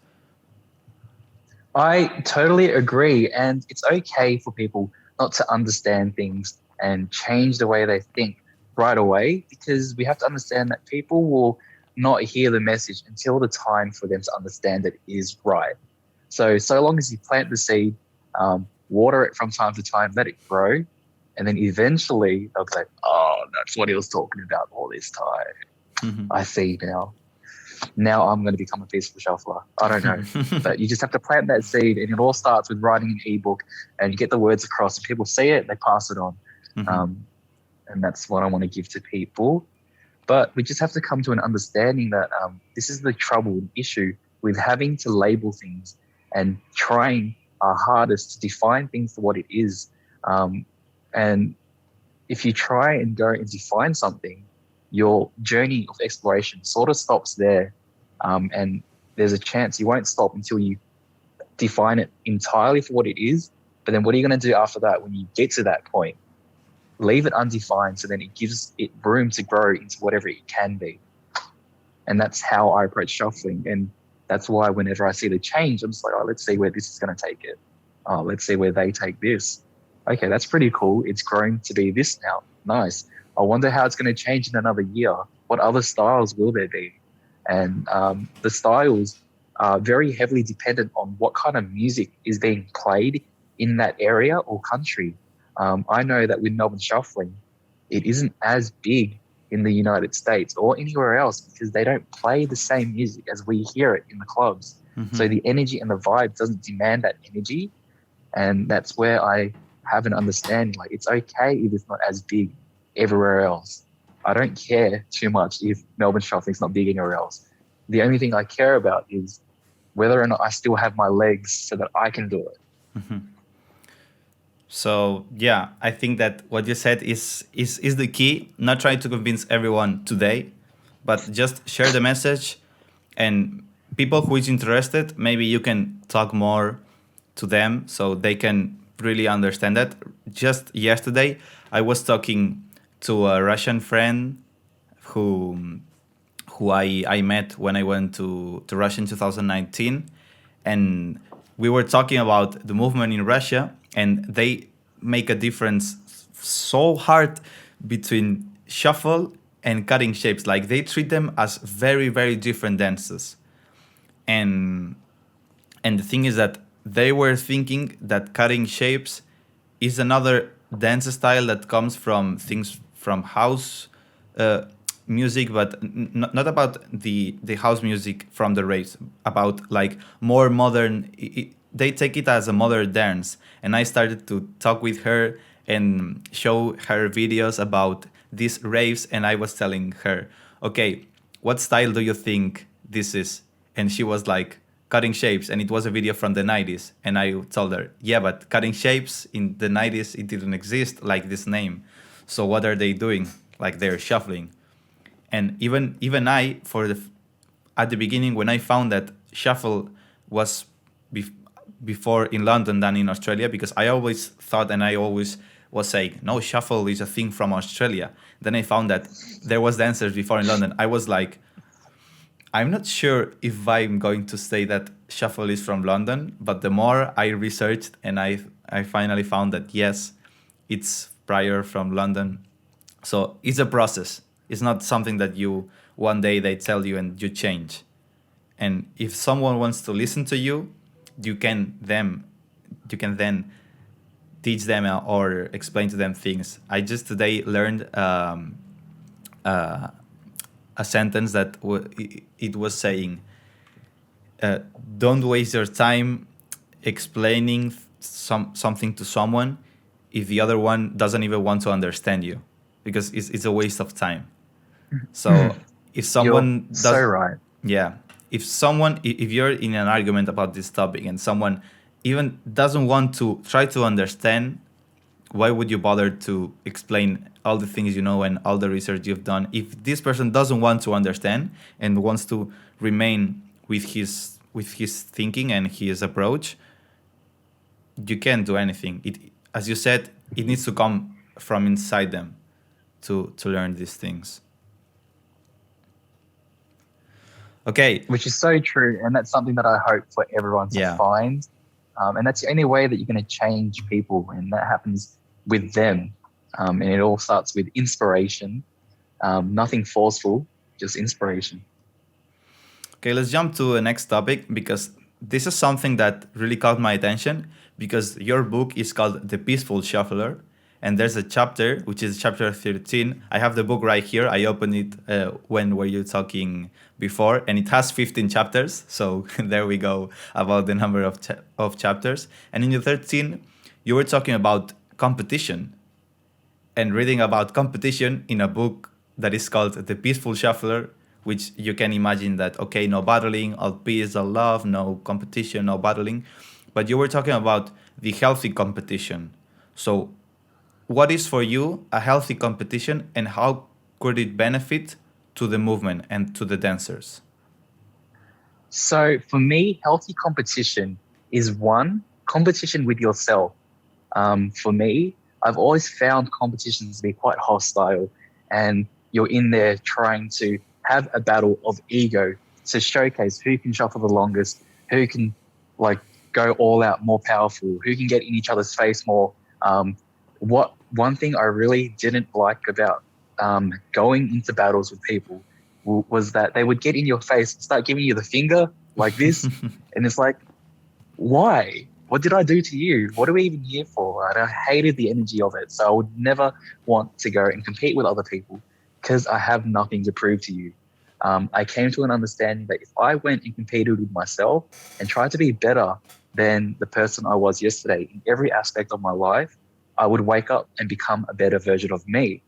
I totally agree. And it's okay for people not to understand things and change the way they think right away, because we have to understand that people will not hear the message until the time for them to understand it is right. So long as you plant the seed, water it from time to time, let it grow, and then eventually they'll say, oh, that's what he was talking about all this time. Mm-hmm. I see now. Now I'm going to become a peaceful shuffler. I don't know. But you just have to plant that seed, and it all starts with writing an ebook, and you get the words across, and people see it, they pass it on. Mm-hmm. And that's what I want to give to people. But we just have to come to an understanding that this is the trouble, issue with having to label things and trying our hardest to define things for what it is. Um, and if you try and go and define something, your journey of exploration sort of stops there. And there's a chance you won't stop until you define it entirely for what it is. But then what are you going to do after that when you get to that point? Leave it undefined so then it gives it room to grow into whatever it can be. And that's how I approach shuffling. And that's why whenever I see the change, I'm just like, oh, let's see where this is going to take it. Oh, let's see where they take this. Okay, that's pretty cool. It's grown to be this now. Nice. I wonder how it's going to change in another year. What other styles will there be? And the styles are very heavily dependent on what kind of music is being played in that area or country. I know that with Melbourne Shuffling, it isn't as big in the United States or anywhere else because they don't play the same music as we hear it in the clubs. Mm-hmm. So the energy and the vibe doesn't demand that energy. And that's where I have an understanding. Like, it's okay if it's not as big everywhere else. I don't care too much if Melbourne Shuffling's not big anywhere else. The only thing I care about is whether or not I still have my legs so that I can do it. Mm-hmm. So yeah, I think that what you said is the key. Not trying to convince everyone today, but just share the message, and people who is interested, maybe you can talk more to them so they can really understand that. Just yesterday, I was talking to a Russian friend who I met when I went to Russia in 2019, and we were talking about the movement in Russia, and they make a difference so hard between shuffle and cutting shapes. Like, they treat them as very, very different dances. And the thing is that they were thinking that cutting shapes is another dance style that comes from things from house music, but not about the house music from the raves, about like more modern. They take it as a modern dance, and I started to talk with her and show her videos about these raves, and I was telling her, okay, what style do you think this is? And she was like, cutting shapes, and it was a video from the 90s. And I told her, yeah, but cutting shapes in the 90s, it didn't exist like this name. So what are they doing? Like, they're shuffling. And even I, at the beginning, when I found that shuffle was before in London than in Australia, because I always thought, and I always was saying, no, shuffle is a thing from Australia. Then I found that there was dancers before in London. I was like, I'm not sure if I'm going to say that shuffle is from London, but the more I researched, and I finally found that yes, it's prior from London. So it's a process. It's not something that you one day they tell you and you change. And if someone wants to listen to you, you can then teach them or explain to them things. I just today learned a sentence that it was saying, don't waste your time explaining something to someone if the other one doesn't even want to understand you, because it's a waste of time. So if someone You're so right. yeah, if you're in an argument about this topic and someone even doesn't want to try to understand, why would you bother to explain all the things you know and all the research you've done if this person doesn't want to understand and wants to remain with his thinking and his approach? You can't do anything. It, as you said, it needs to come from inside them to learn these things. Okay. Which is so true, and that's something that I hope for everyone to find. And that's the only way that you're going to change people, and that happens with them. And it all starts with inspiration, nothing forceful, just inspiration. Okay, let's jump to the next topic, because this is something that really caught my attention, because your book is called The Peaceful Shuffler, and there's a chapter, which is chapter 13. I have the book right here. I opened it when were you talking before, and it has 15 chapters. So there we go about the number of chapters. And in the 13, you were talking about competition and reading about competition in a book that is called The Peaceful Shuffler, which you can imagine that, okay, no battling, all peace, all love, no competition, no battling. But you were talking about the healthy competition. So what is for you a healthy competition, and how could it benefit to the movement and to the dancers? So for me, healthy competition is one, competition with yourself. For me, I've always found competitions to be quite hostile, and you're in there trying to have a battle of ego to showcase who can shuffle the longest, who can like go all out more powerful, who can get in each other's face more. What one thing I really didn't like about going into battles with people was that they would get in your face and start giving you the finger like this, and it's like, why? What did I do to you? What are we even here for? And I hated the energy of it. So I would never want to go and compete with other people because I have nothing to prove to you. I came to an understanding that if I went and competed with myself and tried to be better than the person I was yesterday in every aspect of my life, I would wake up and become a better version of me.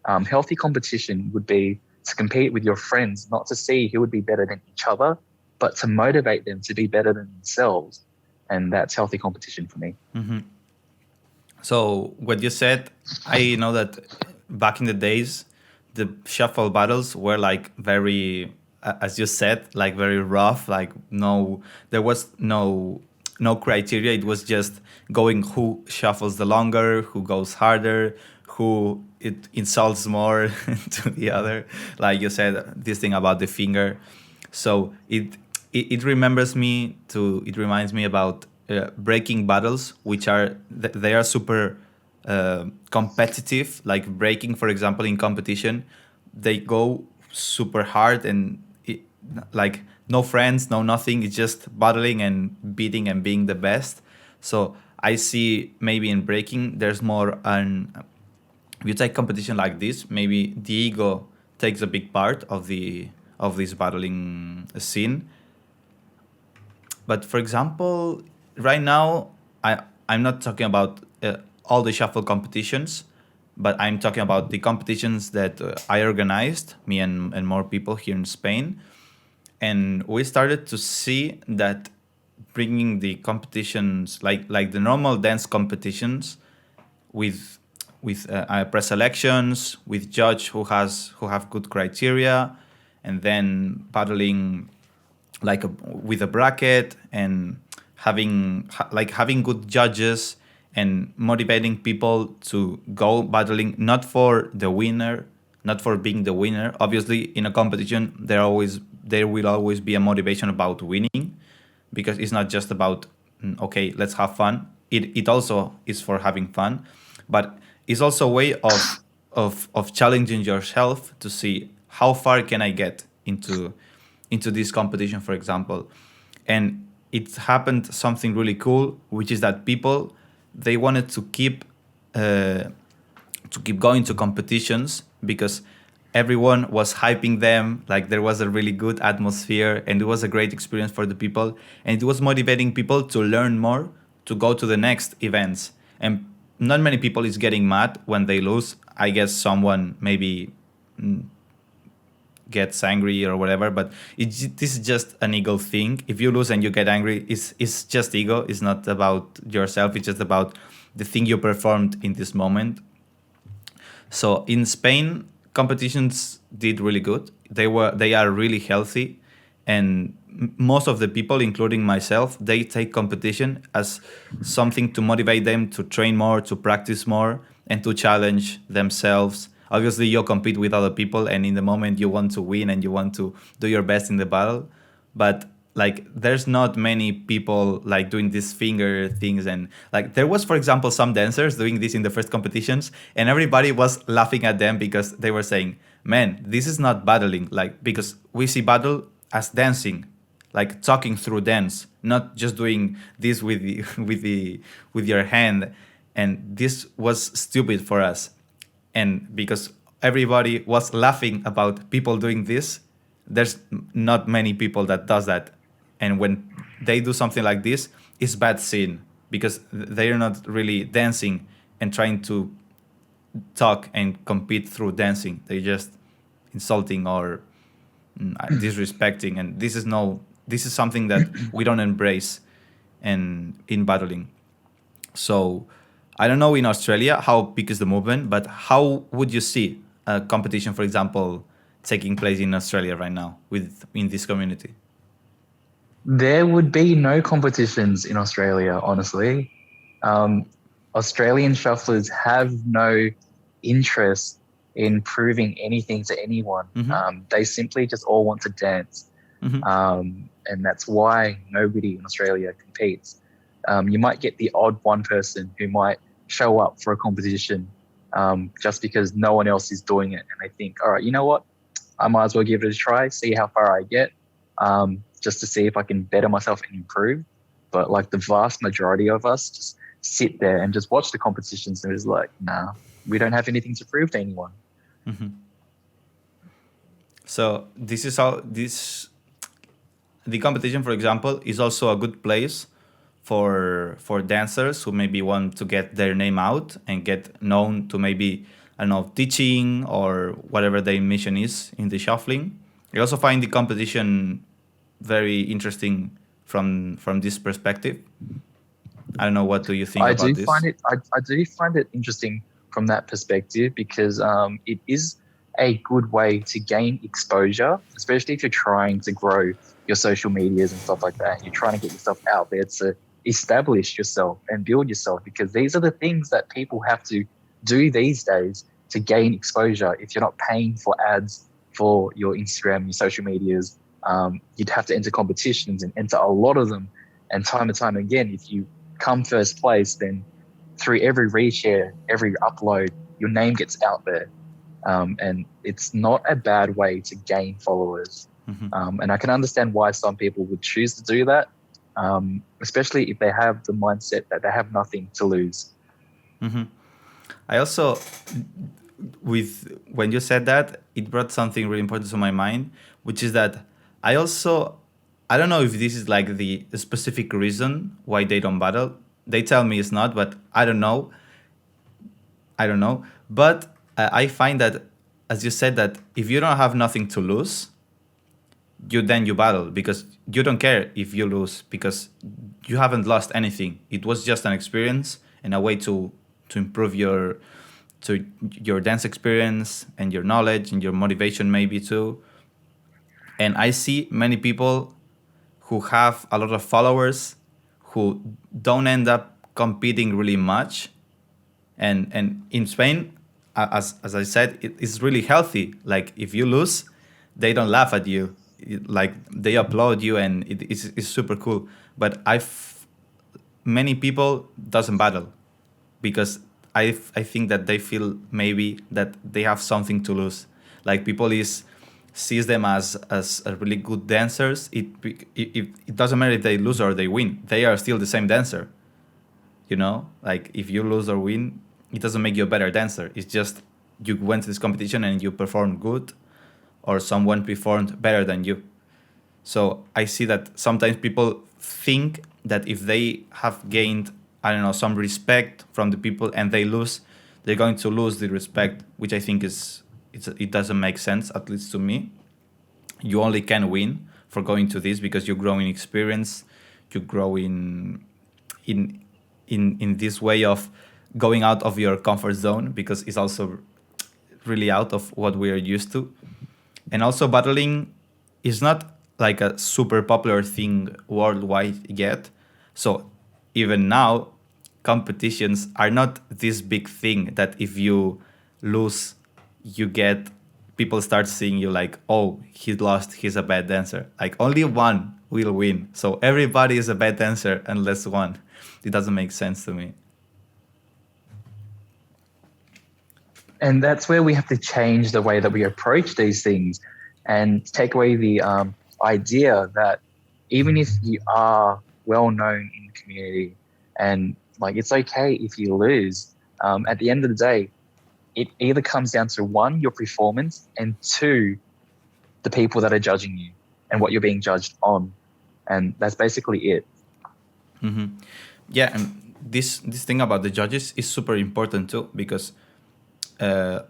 Healthy competition would be to compete with your friends, not to see who would be better than each other, but to motivate them to be better than themselves. And that's healthy competition for me. So what you said, I know that back in the days, the shuffle battles were like very, as you said, like very rough. Like no, there was no criteria. It was just going who shuffles the longer, who goes harder, who it insults more to the other. Like you said, this thing about the finger. So it remembers me to it reminds me about breaking battles, which are they are super competitive. Like breaking, for example, in competition, they go super hard and like no friends, no nothing. It's just battling and beating and being the best. So I see maybe in breaking there's more an if you take competition like this, maybe the ego takes a big part of this battling scene. But for example, right now, I'm not talking about all the shuffle competitions, but I'm talking about the competitions that I organized, me and more people here in Spain. And we started to see that bringing the competitions like the normal dance competitions with pre-selections with judge who have good criteria, and then battling with a bracket and having good judges and motivating people to go battling not for the winner, not for being the winner. Obviously in a competition there will always be a motivation about winning, because it's not just about okay, let's have fun. It also is for having fun, but it's also a way of challenging yourself to see how far can I get into this competition, for example. And it happened something really cool, which is that people, they wanted to keep going to competitions because everyone was hyping them. Like there was a really good atmosphere and it was a great experience for the people, and it was motivating people to learn more, to go to the next events. And not many people is getting mad when they lose. I guess someone maybe gets angry or whatever, but this is just an ego thing. If you lose and you get angry, it's just ego. It's not about yourself. It's just about the thing you performed in this moment. So in Spain, competitions did really good. They are really healthy, and most of the people, including myself, they take competition as something to motivate them to train more, to practice more, and to challenge themselves. Obviously, you compete with other people, and in the moment you want to win and you want to do your best in the battle, but like there's not many people like doing these finger things. And like there was, for example, some dancers doing this in the first competitions, and everybody was laughing at them because they were saying, man, this is not battling. Like because we see battle as dancing, like talking through dance, not just doing this with the with your hand. And this was stupid for us. And because everybody was laughing about people doing this, there's not many people that does that. And when they do something like this, it's bad seen because they are not really dancing and trying to talk and compete through dancing. They're just insulting or disrespecting, and this is something that we don't embrace and in battling. So I don't know in Australia how big is the movement, but how would you see a competition, for example, taking place in Australia right now in this community? There would be no competitions in Australia, honestly. Um, Australian shufflers have no interest in proving anything to anyone. Mm-hmm. They simply just all want to dance. Mm-hmm. And that's why nobody in Australia competes. You might get the odd one person who might show up for a competition just because no one else is doing it. And they think, all right, you know what? I might as well give it a try, see how far I get, just to see if I can better myself and improve. But like the vast majority of us just sit there and just watch the competitions and it's like, nah, we don't have anything to prove to anyone. Mm-hmm. So this is how this the competition, for example, is also a good place for dancers who maybe want to get their name out and get known to maybe, I don't know, teaching or whatever their mission is in the shuffling. I also find the competition very interesting from this perspective. I don't know, what do you think I about do this? find it I do find it interesting from that perspective because it is a good way to gain exposure, especially if you're trying to grow your social medias and stuff like that. You're trying to get yourself out there to establish yourself and build yourself because these are the things that people have to do these days to gain exposure. If you're not paying for ads for your Instagram, your social medias, you'd have to enter competitions and enter a lot of them. And time again, if you come first place, then through every reshare, every upload, your name gets out there. And it's not a bad way to gain followers. Mm-hmm. And I can understand why some people would choose to do that, especially if they have the mindset that they have nothing to lose. Mm-hmm. I also, with when you said that, it brought something really important to my mind, which is that I also, I don't know if this is like the specific reason why they don't battle. They tell me it's not, but I don't know. I don't know. But I find that, as you said, that if you don't have nothing to lose, you battle because you don't care if you lose because you haven't lost anything. It was just an experience and a way to improve your dance experience and your knowledge and your motivation maybe too. And I see many people who have a lot of followers who don't end up competing really much. And in Spain, as I said, it's really healthy. Like if you lose, they don't laugh at you. Like they applaud you, and it's super cool. But many people doesn't battle because I think that they feel maybe that they have something to lose. Like people sees them as a really good dancers. It doesn't matter if they lose or they win. They are still the same dancer. You know, like if you lose or win, it doesn't make you a better dancer. It's just you went to this competition and you performed good, or someone performed better than you. So I see that sometimes people think that if they have gained, I don't know, some respect from the people and they lose, they're going to lose the respect, which I think it doesn't make sense, at least to me. You only can win for going to this because you grow in experience, you grow in in this way of going out of your comfort zone because it's also really out of what we are used to. And also battling is not like a super popular thing worldwide yet. So even now, competitions are not this big thing that if you lose, you get people start seeing you like, oh, he lost, he's a bad dancer. Like only one will win. So everybody is a bad dancer unless one. It doesn't make sense to me. And that's where we have to change the way that we approach these things and take away the idea that even if you are well known in the community and like it's okay if you lose, at the end of the day, it either comes down to one, your performance, and two, the people that are judging you and what you're being judged on. And that's basically it. Mm-hmm. Yeah, and this thing about the judges is super important too because uh,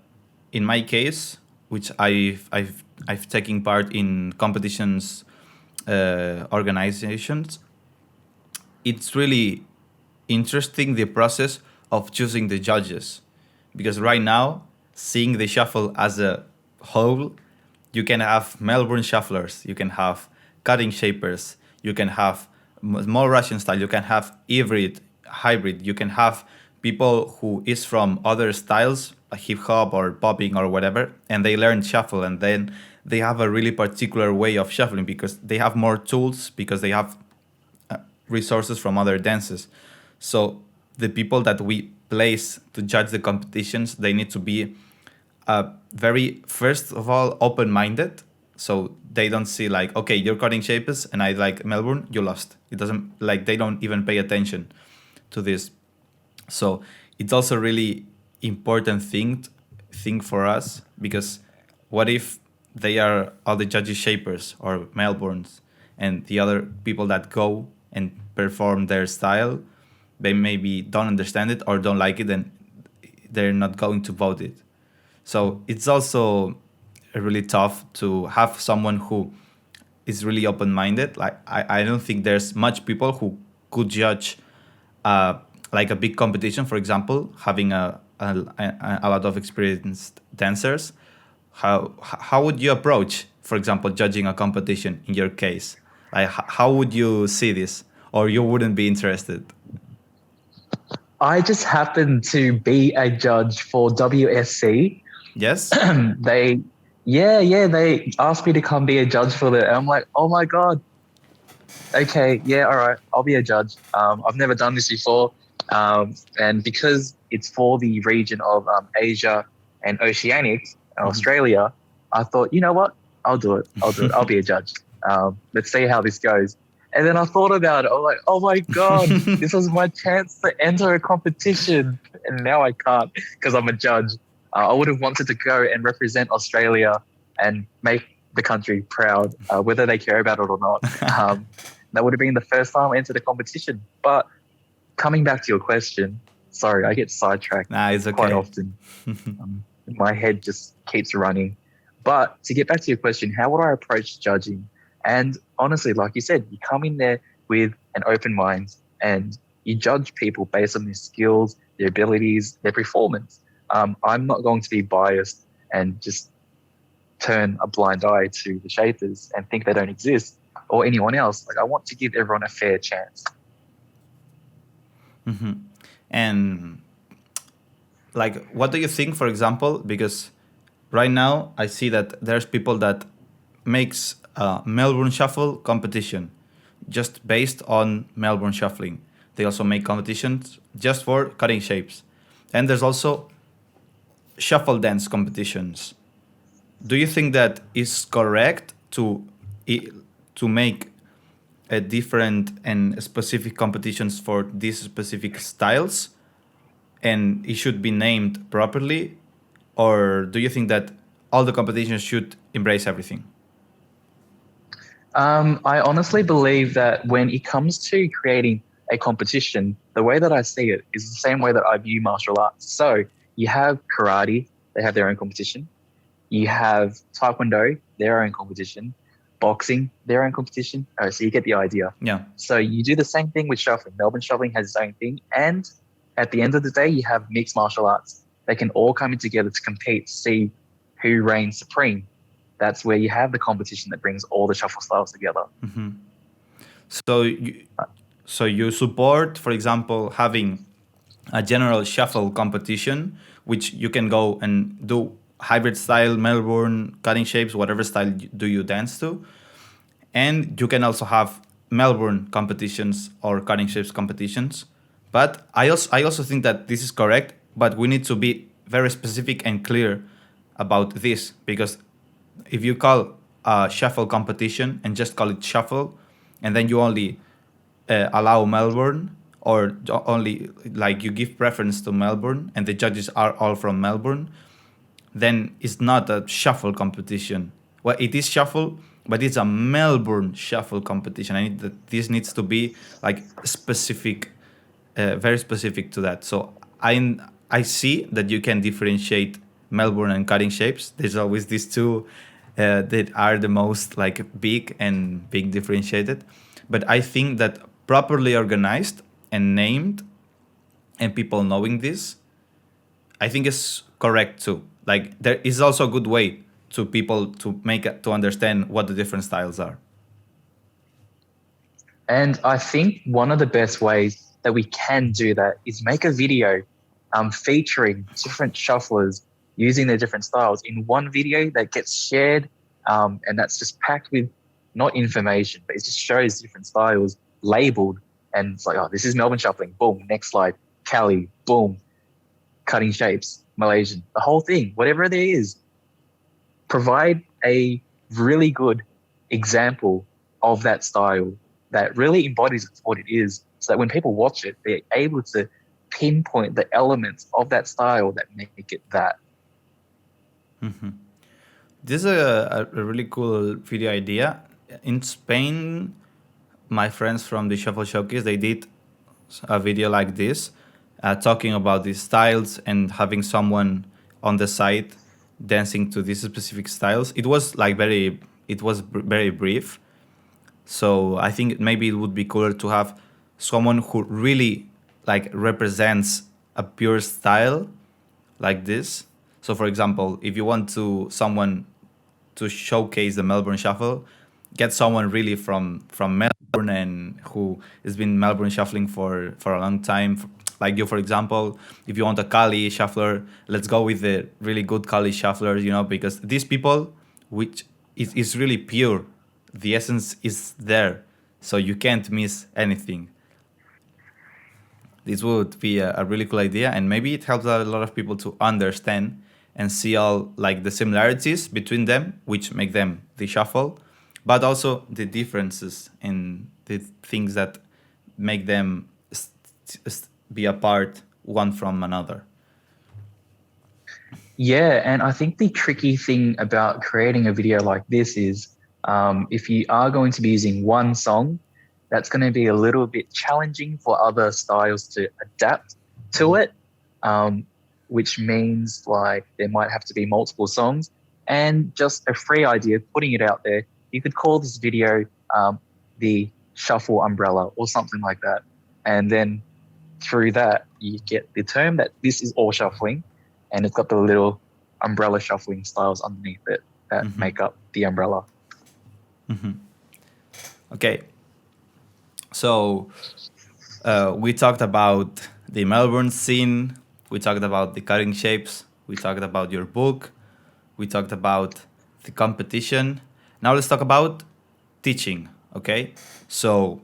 in my case, which I've taken part in competitions, organizations, it's really interesting the process of choosing the judges, because right now, seeing the shuffle as a whole, you can have Melbourne shufflers, you can have cutting shapers, you can have more Russian style, you can have hybrid, you can have people who is from other styles, like hip hop or popping or whatever, and they learn shuffle, and then they have a really particular way of shuffling because they have more tools, because they have resources from other dances. So the people that we place to judge the competitions, they need to be very, first of all, open-minded. So they don't see like, okay, you're cutting shapes and I like Melbourne, you lost. It doesn't, like, they don't even pay attention to this. So it's also really important thing for us, because what if they are all the judges shapers or Melbournes, and the other people that go and perform their style, they maybe don't understand it or don't like it, and they're not going to vote it. So it's also really tough to have someone who is really open-minded. Like I don't think there's much people who could judge uh, like a big competition, for example, having a lot of experienced dancers. How would you approach, for example, judging a competition in your case? Like how would you see this, or you wouldn't be interested? I just happened to be a judge for WSC. Yes. They, yeah, they asked me to come be a judge for that. And I'm like, oh my God, okay, yeah, all right, I'll be a judge. I've never done this before. And because it's for the region of Asia and Oceanic, Australia, I thought, you know what? I'll do it. I'll be a judge. Let's see how this goes. And then I thought about it. I was like, oh my God, this was my chance to enter a competition. And now I can't because I'm a judge. I would have wanted to go and represent Australia and make the country proud, whether they care about it or not. That would have been the first time I entered a competition. But coming back to your question, sorry, I get sidetracked It's okay. quite often. My head just keeps running. But to get back to your question, how would I approach judging? And honestly, like you said, you come in there with an open mind and you judge people based on their skills, their abilities, their performance. I'm not going to be biased and just turn a blind eye to the shapers and think they don't exist or anyone else. Like I want to give everyone a fair chance. And like, what do you think, for example? Because right now I see that there's people that makes a Melbourne Shuffle competition just based on Melbourne Shuffling. They also make competitions just for cutting shapes. And there's also shuffle dance competitions. Do you think that is correct to make a different and specific competitions for these specific styles, and it should be named properly, or do you think that all the competitions should embrace everything? I honestly believe that when it comes to creating a competition, the way that I see it is the same way that I view martial arts. So you have karate, they have their own competition. You have taekwondo, their own competition. Boxing, their own competition. So you get the idea. Yeah. So you do the same thing with shuffling. Melbourne Shuffling has its own thing. And at the end of the day, you have mixed martial arts. They can all come in together to compete, see who reigns supreme. That's where you have the competition that brings all the shuffle styles together. So you support, for example, having a general shuffle competition, which you can go and do hybrid style, Melbourne, cutting shapes, whatever style do you dance to. And you can also have Melbourne competitions or cutting shapes competitions. But I also think that this is correct, but we need to be very specific and clear about this, because if you call a shuffle competition and just call it shuffle, and then you only allow Melbourne, or only like you give preference to Melbourne and the judges are all from Melbourne, then it's not a shuffle competition. Well, it is shuffle, but it's a Melbourne shuffle competition. This needs to be like specific, very specific to that. So I see that you can differentiate Melbourne and cutting shapes. There's always these two that are the most like big differentiated. But I think that properly organized and named, and people knowing this, I think is correct too. Like there is also a good way to people to to understand what the different styles are. And I think one of the best ways that we can do that is make a video featuring different shufflers using their different styles in one video that gets shared, and that's just packed with not information, but it just shows different styles labeled. And it's like, oh, this is Melbourne Shuffling. Boom, next slide. Cali, boom, cutting shapes, Malaysian, the whole thing, whatever there is. Provide a really good example of that style that really embodies what it is, so that when people watch it, they're able to pinpoint the elements of that style that make it that. This is a really cool video idea. In Spain, my friends from the Shuffle Showcase, they did a video like this, talking about these styles and having someone on the side dancing to these specific styles. It was like very brief. So I think maybe it would be cooler to have someone who really like represents a pure style like this. So for example, if you want to someone to showcase the Melbourne Shuffle, get someone really from Melbourne and who has been Melbourne shuffling for a long time. Like you, for example, if you want a Cali shuffler, let's go with the really good Cali shufflers, because these people, which is really pure, the essence is there, so you can't miss anything. This would be a really cool idea, and maybe it helps a lot of people to understand and see all like the similarities between them, which make them the shuffle, but also the differences and the things that make them be apart one from another. Yeah, and I think the tricky thing about creating a video like this is, if you are going to be using one song, that's going to be a little bit challenging for other styles to adapt to it, which means like there might have to be multiple songs. And just a free idea, putting it out there, you could call this video the Shuffle Umbrella or something like that. And then through that, you get the term that this is all shuffling, and it's got the little umbrella shuffling styles underneath it that make up the umbrella. Okay, so we talked about the Melbourne scene, we talked about the cutting shapes, we talked about your book, we talked about the competition. Now let's talk about teaching, okay? So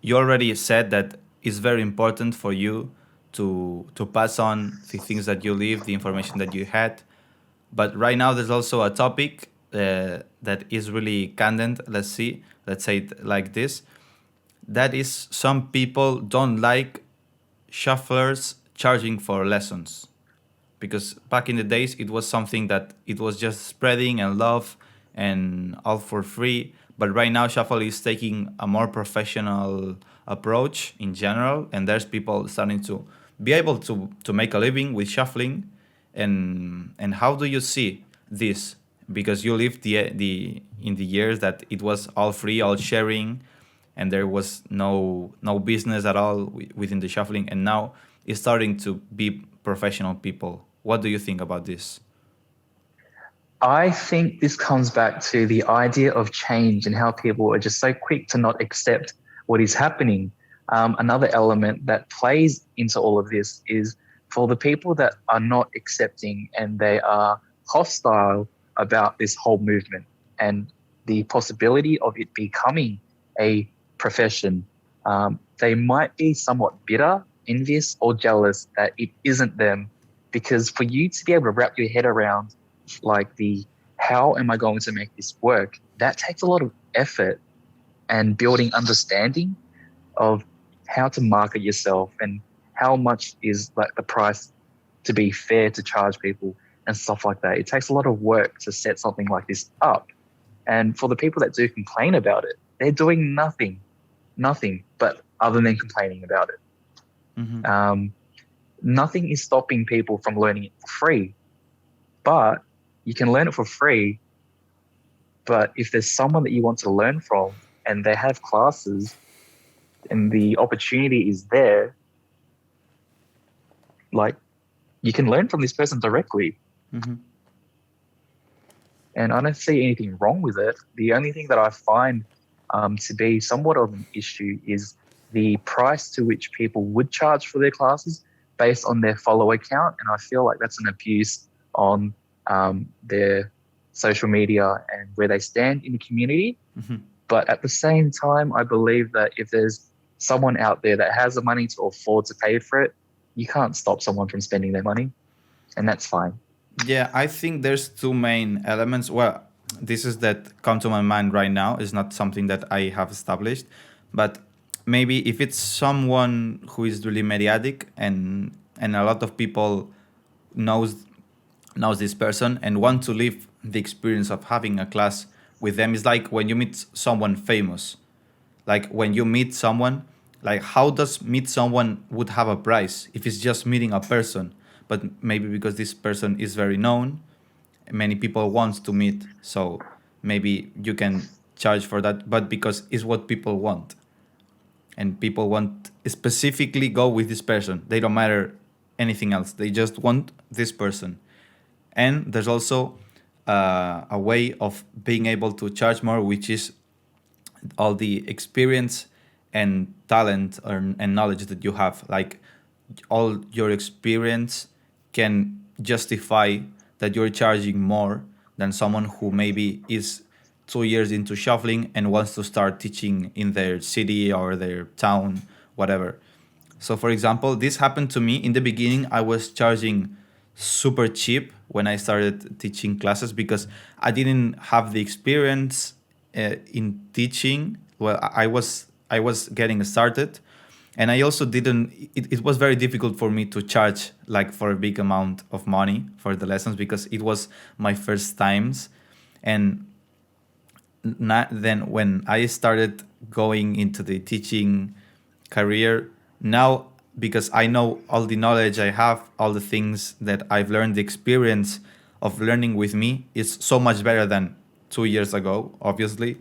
you already said that it's very important for you to pass on the things that you live, the information that you had. But right now there's also a topic that is really candent. Let's say it like this. That is, some people don't like shufflers charging for lessons, because back in the days it was something that it was just spreading and love and all for free. But right now shuffle is taking a more professional approach in general, and there's people starting to be able to make a living with shuffling. And how do you see this? Because you lived the in the years that it was all free, all sharing, and there was no business at all within the shuffling, and now it's starting to be professional people. What do you think about this? I think this comes back to the idea of change and how people are just so quick to not accept what is happening. Another element that plays into all of this is for the people that are not accepting and they are hostile about this whole movement and the possibility of it becoming a profession. They might be somewhat bitter, envious, or jealous that it isn't them, because for you to be able to wrap your head around like the how am I going to make this work, that takes a lot of effort and building understanding of how to market yourself and how much is like the price to be fair to charge people and stuff like that. It takes a lot of work to set something like this up. And for the people that do complain about it, they're doing nothing but other than complaining about it. Nothing is stopping people from learning it for free, but you can learn it for free. But if there's someone that you want to learn from and they have classes and the opportunity is there, like you can learn from this person directly. Mm-hmm. And I don't see anything wrong with it. The only thing that I find to be somewhat of an issue is the price to which people would charge for their classes based on their follower count. And I feel like that's an abuse on their social media and where they stand in the community. Mm-hmm. But at the same time, I believe that if there's someone out there that has the money to afford to pay for it, you can't stop someone from spending their money, and that's fine. Yeah, I think there's two main elements. Well, this is that come to my mind right now. It's not something that I have established, but maybe if it's someone who is really mediatic and a lot of people knows knows this person and want to live the experience of having a class with them, is like when you meet someone famous. Like when you meet someone, like how does meet someone would have a price if it's just meeting a person? But maybe because this person is very known, many people want to meet, so maybe you can charge for that. But because it's what people want, and people want specifically go with this person, they don't matter anything else. They just want this person. And there's also a way of being able to charge more, which is all the experience and talent and knowledge that you have. Like all your experience can justify that you're charging more than someone who maybe is 2 years into shuffling and wants to start teaching in their city or their town, whatever. So, for example, this happened to me in the beginning. I was charging super cheap when I started teaching classes because I didn't have the experience in teaching. Well, I was getting started, and I also didn't. It was very difficult for me to charge like for a big amount of money for the lessons because it was my first times, and then when I started going into the teaching career now, because I know all the knowledge I have, all the things that I've learned, the experience of learning with me is so much better than 2 years ago, obviously.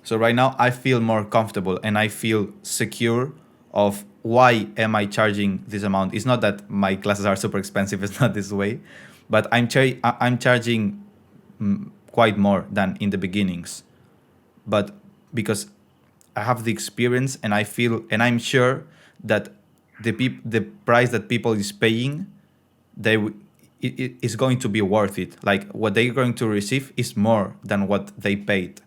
So right now I feel more comfortable and I feel secure of why am I charging this amount. It's not that my classes are super expensive. It's not this way, but I'm charging quite more than in the beginnings. But because I have the experience and I feel and I'm sure that the price that people is paying, it is going to be worth it. Like what they're going to receive is more than what they paid.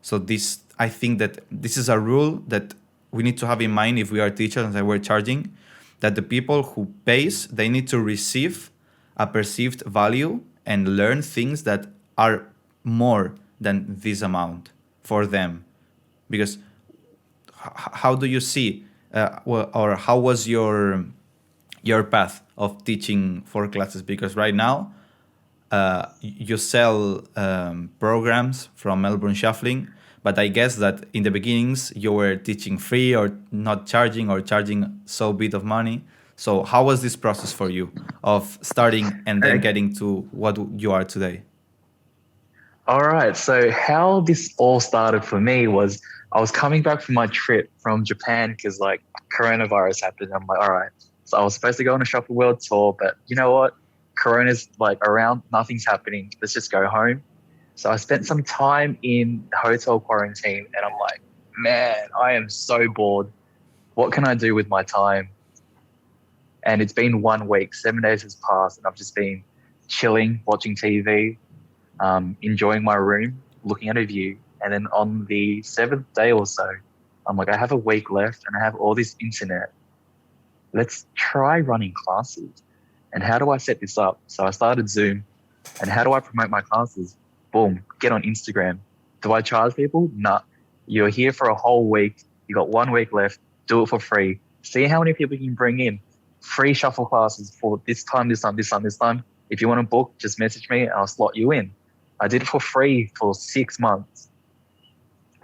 So this, I think that this is a rule that we need to have in mind if we are teachers and we're charging, that the people who pays, they need to receive a perceived value and learn things that are more than this amount for them. Because how do you see, or how was your path of teaching for classes? Because right now you sell programs from Melbourne Shuffling, but I guess that in the beginnings you were teaching free or not charging or charging so bit of money. So how was this process for you of starting and then Okay. getting to what you are today? All right. So how this all started for me was I was coming back from my trip from Japan because like coronavirus happened. I'm like, all right. So I was supposed to go on a Shuffle World tour, but you know what? Corona's like around, nothing's happening. Let's just go home. So I spent some time in hotel quarantine and I'm like, man, I am so bored. What can I do with my time? And it's been 1 week, 7 days has passed, and I've just been chilling, watching TV, enjoying my room, looking at a view. And then on the seventh day or so, I'm like, I have a week left and I have all this internet. Let's try running classes. And how do I set this up? So I started Zoom. And how do I promote my classes? Boom, get on Instagram. Do I charge people? Nah. You're here for a whole week. You got 1 week left. Do it for free. See how many people you can bring in. Free shuffle classes for this time, this time, this time, this time. If you want to book, just message me and I'll slot you in. I did it for free for 6 months.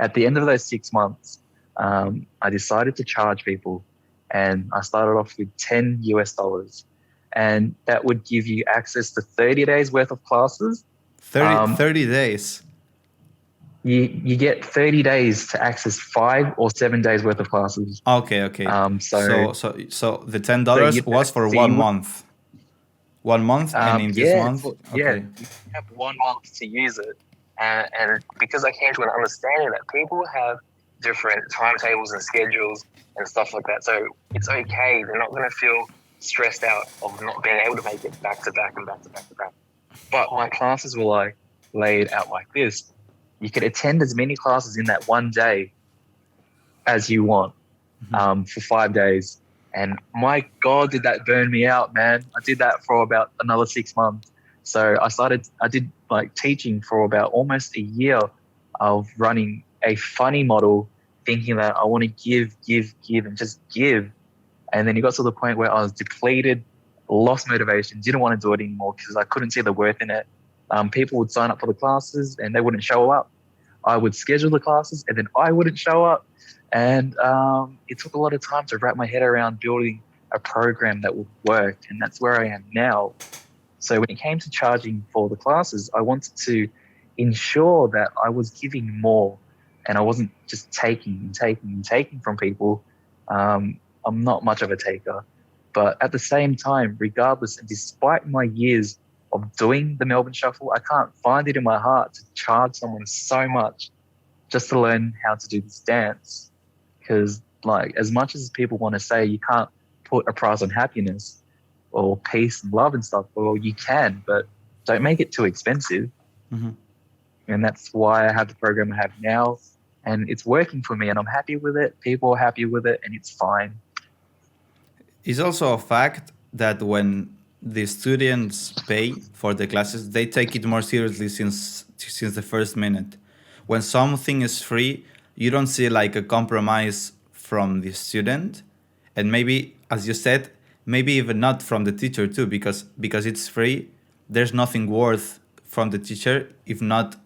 At the end of those 6 months, I decided to charge people, and I started off with $10 US, and that would give you access to 30 days worth of classes. 30 days. You get 30 days to access 5 or 7 days worth of classes. Okay, okay. So So the ten so dollars you was for so you would 1 month. 1 month, and in this yeah, month, yeah, okay. you have 1 month to use it. And because I came to an understanding that people have different timetables and schedules and stuff like that, so it's okay. They're not going to feel stressed out of not being able to make it back to back and back to back to back. But my classes were like laid out like this. You could attend as many classes in that one day as you want, for 5 days. And my God, did that burn me out, man. I did that for about another 6 months. So I did like teaching for about almost a year of running a funny model, thinking that I want to give, and just give. And then it got to the point where I was depleted, lost motivation, didn't want to do it anymore because I couldn't see the worth in it. People would sign up for the classes and they wouldn't show up. I would schedule the classes and then I wouldn't show up. And it took a lot of time to wrap my head around building a program that would work. And that's where I am now. So when it came to charging for the classes, I wanted to ensure that I was giving more and I wasn't just taking and taking and taking from people. I'm not much of a taker. But at the same time, regardless, and despite my years of doing the Melbourne Shuffle, I can't find it in my heart to charge someone so much just to learn how to do this dance. Because, like, as much as people want to say you can't put a price on happiness or peace and love and stuff, well, you can, but don't make it too expensive. Mm-hmm. And that's why I have the program I have now. And it's working for me, and I'm happy with it. People are happy with it, and it's fine. It's also a fact that when the students pay for the classes, they take it more seriously since the first minute. When something is free, you don't see like a compromise from the student, and maybe, as you said, maybe even not from the teacher too, because it's free. There's nothing worth from the teacher if not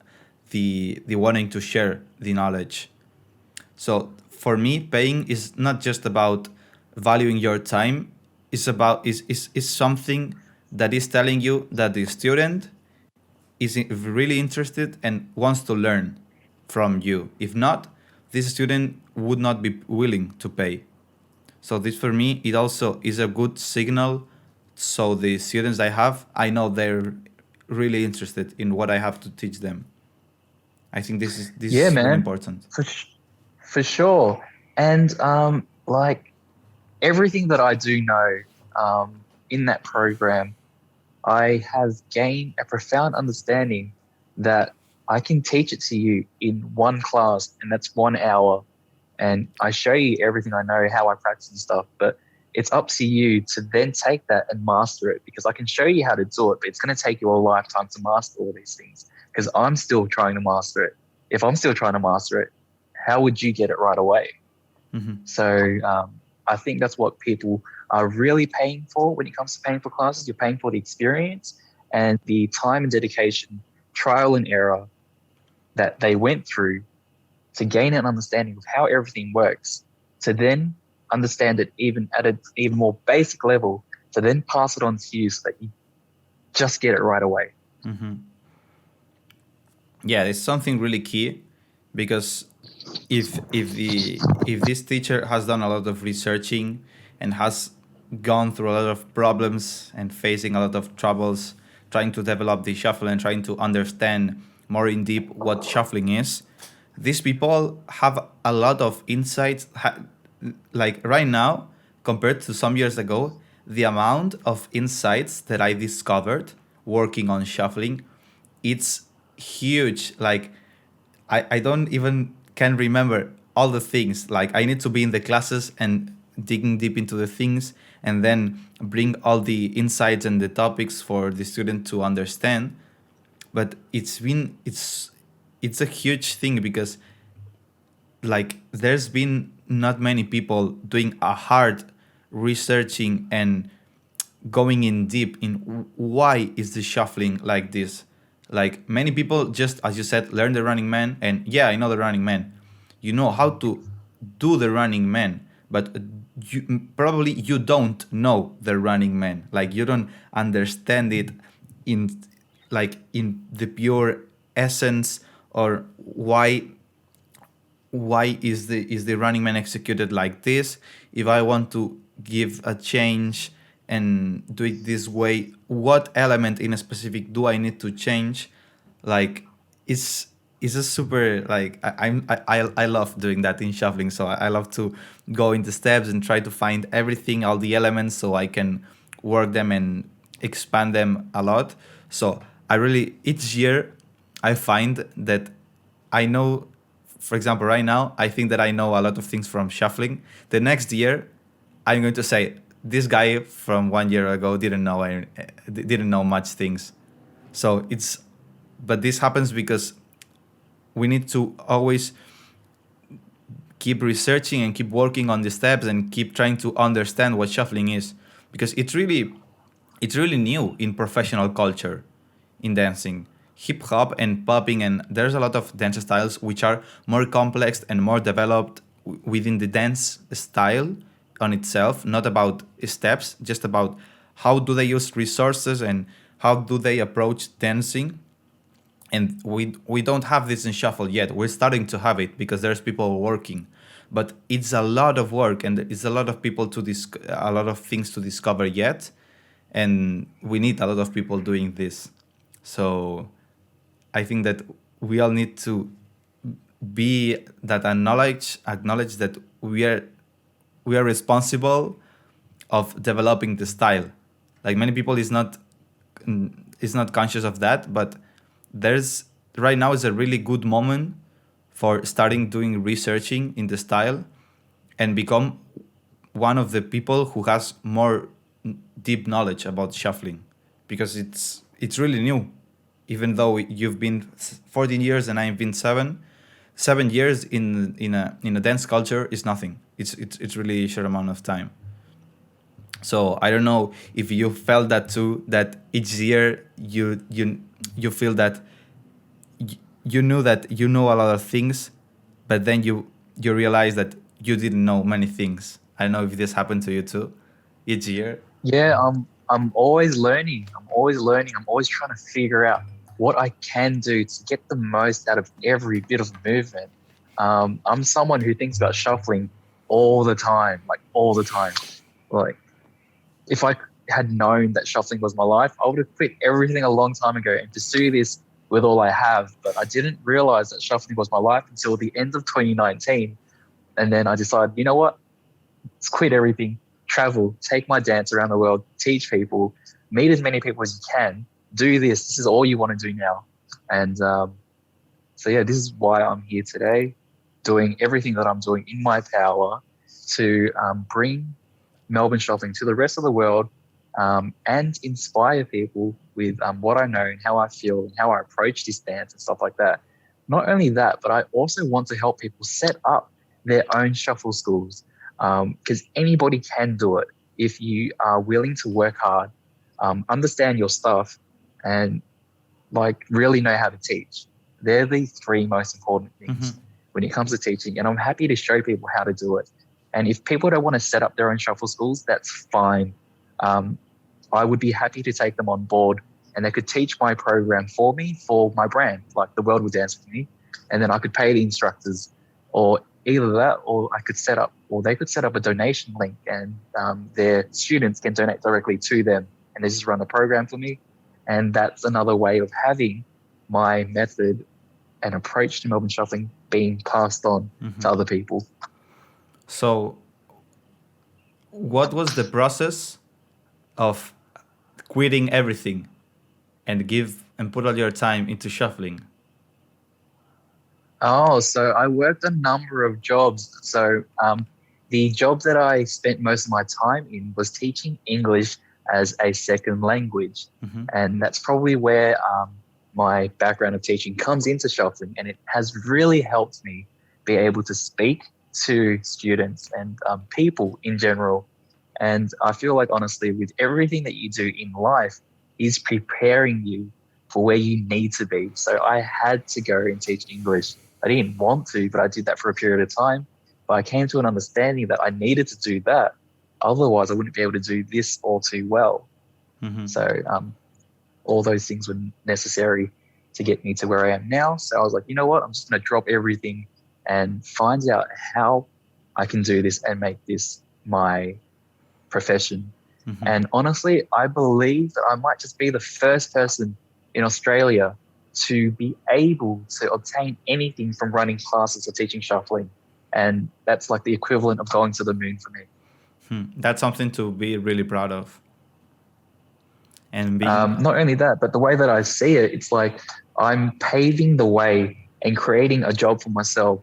the wanting to share the knowledge. So for me, paying is not just about valuing your time. Is something that is telling you that the student is really interested and wants to learn from you. If not, this student would not be willing to pay. So this for me, it also is a good signal. So the students I have, I know they're really interested in what I have to teach them. I think this Yeah, is really man, important. for sure. And like everything that I do know in that program, I have gained a profound understanding that I can teach it to you in one class, and that's 1 hour. And I show you everything I know, how I practice and stuff. But it's up to you to then take that and master it, because I can show you how to do it, but it's going to take you a lifetime to master all these things, because I'm still trying to master it. If I'm still trying to master it, how would you get it right away? Mm-hmm. So I think that's what people are really paying for when it comes to paying for classes. You're paying for the experience and the time and dedication, trial and error that they went through to gain an understanding of how everything works, to then understand it even at an even more basic level, to then pass it on to you so that you just get it right away. Mm-hmm. Yeah, it's something really key, because if this teacher has done a lot of researching and has gone through a lot of problems and facing a lot of troubles trying to develop the shuffle and trying to understand more in deep what shuffling is, these people have a lot of insights. Like right now, compared to some years ago, the amount of insights that I discovered working on shuffling, it's huge. Like I don't even can remember all the things. Like I need to be in the classes and digging deep into the things, and then bring all the insights and the topics for the student to understand. But it's a huge thing, because like there's been not many people doing a hard researching and going in deep in why is the shuffling like this. Like many people just, as you said, learn the running man, and yeah, I know the running man. You know how to do the running man, but probably you don't know the running man. Like you don't understand it in, like in the pure essence or why is the running man executed like this? If I want to give a change and do it this way, what element in a specific do I need to change? Like, it's a super, like, I love doing that in shuffling. So I love to go into steps and try to find everything, all the elements, so I can work them and expand them a lot. So I really, each year I find that I know, for example, right now, I think that I know a lot of things from shuffling. The next year, I'm going to say, this guy from 1 year ago didn't know much things. So but this happens because we need to always keep researching and keep working on the steps and keep trying to understand what shuffling is, because it's really new in professional culture in dancing, hip hop and popping, and there's a lot of dance styles which are more complex and more developed within the dance style on itself, not about steps, just about how do they use resources and how do they approach dancing. And we don't have this in shuffle yet. We're starting to have it because there's people working, but it's a lot of work and it's a lot of people a lot of things to discover yet, and we need a lot of people doing this. So I think that we all need to be that acknowledge that we are responsible of developing the style. Like, many people is not conscious of that, but there's right now is a really good moment for starting doing researching in the style and become one of the people who has more deep knowledge about shuffling, because it's really new. Even though you've been 14 years and I've been 7 years in a dance culture is nothing. It's really a short amount of time. So I don't know if you felt that too, that each year you feel that you knew that you know a lot of things, but then you realize that you didn't know many things. I don't know if this happened to you too, each year. Yeah, I'm always learning. I'm always learning. I'm always trying to figure out what I can do to get the most out of every bit of movement. I'm someone who thinks about shuffling all the time, like all the time. Like, if I had known that shuffling was my life, I would have quit everything a long time ago and pursue this with all I have. But I didn't realize that shuffling was my life until the end of 2019. And then I decided, you know what? Let's quit everything, travel, take my dance around the world, teach people, meet as many people as you can, do this. This is all you want to do now. And so, yeah, this is why I'm here today, doing everything that I'm doing in my power to bring Melbourne Shuffling to the rest of the world, and inspire people with what I know and how I feel and how I approach this dance and stuff like that. Not only that, but I also want to help people set up their own shuffle schools, because anybody can do it if you are willing to work hard, understand your stuff, and like really know how to teach. They're the three most important things when it comes to teaching, and I'm happy to show people how to do it. And if people don't want to set up their own shuffle schools, that's fine. I would be happy to take them on board, and they could teach my program for me for my brand, like the world will dance with me, and then I could pay the instructors, or either that, or they could set up a donation link, and their students can donate directly to them, and they just run the program for me. And that's another way of having my method and approach to Melbourne Shuffling being passed on to other people. So what was the process of quitting everything and put all your time into shuffling? Oh, so I worked a number of jobs. So the job that I spent most of my time in was teaching English as a second language. And that's probably where my background of teaching comes into shuffling. And it has really helped me be able to speak to students and people in general. And I feel like, honestly, with everything that you do in life is preparing you for where you need to be. So I had to go and teach English. I didn't want to, but I did that for a period of time. But I came to an understanding that I needed to do that. Otherwise, I wouldn't be able to do this all too well. So all those things were necessary. to get me to where I am now. So I was like, you know what? I'm just going to drop everything and find out how I can do this and make this my profession. Mm-hmm. And honestly, I believe that I might just be the first person in Australia to be able to obtain anything from running classes or teaching shuffling. And that's like the equivalent of going to the moon for me. That's something to be really proud of. And being Not only that, but the way that I see it, it's like I'm paving the way and creating a job for myself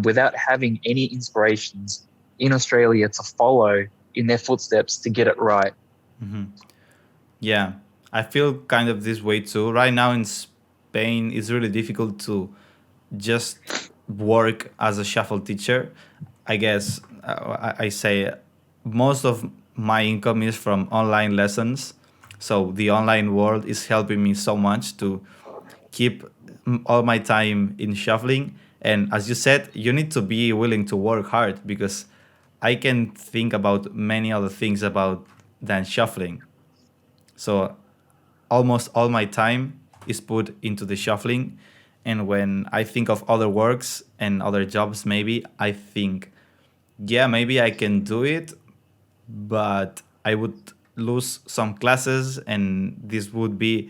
without having any inspirations in Australia to follow in their footsteps to get it right. Yeah, I feel kind of this way too. Right now in Spain, it's really difficult to just work as a shuffle teacher. I guess I say most of my income is from online lessons. So the online world is helping me so much to keep all my time in shuffling. And as you said, you need to be willing to work hard because I can think about many other things about than shuffling. So almost all my time is put into the shuffling. And when I think of other works and other jobs, maybe I think, yeah, maybe I can do it, but I would lose some classes, and this would be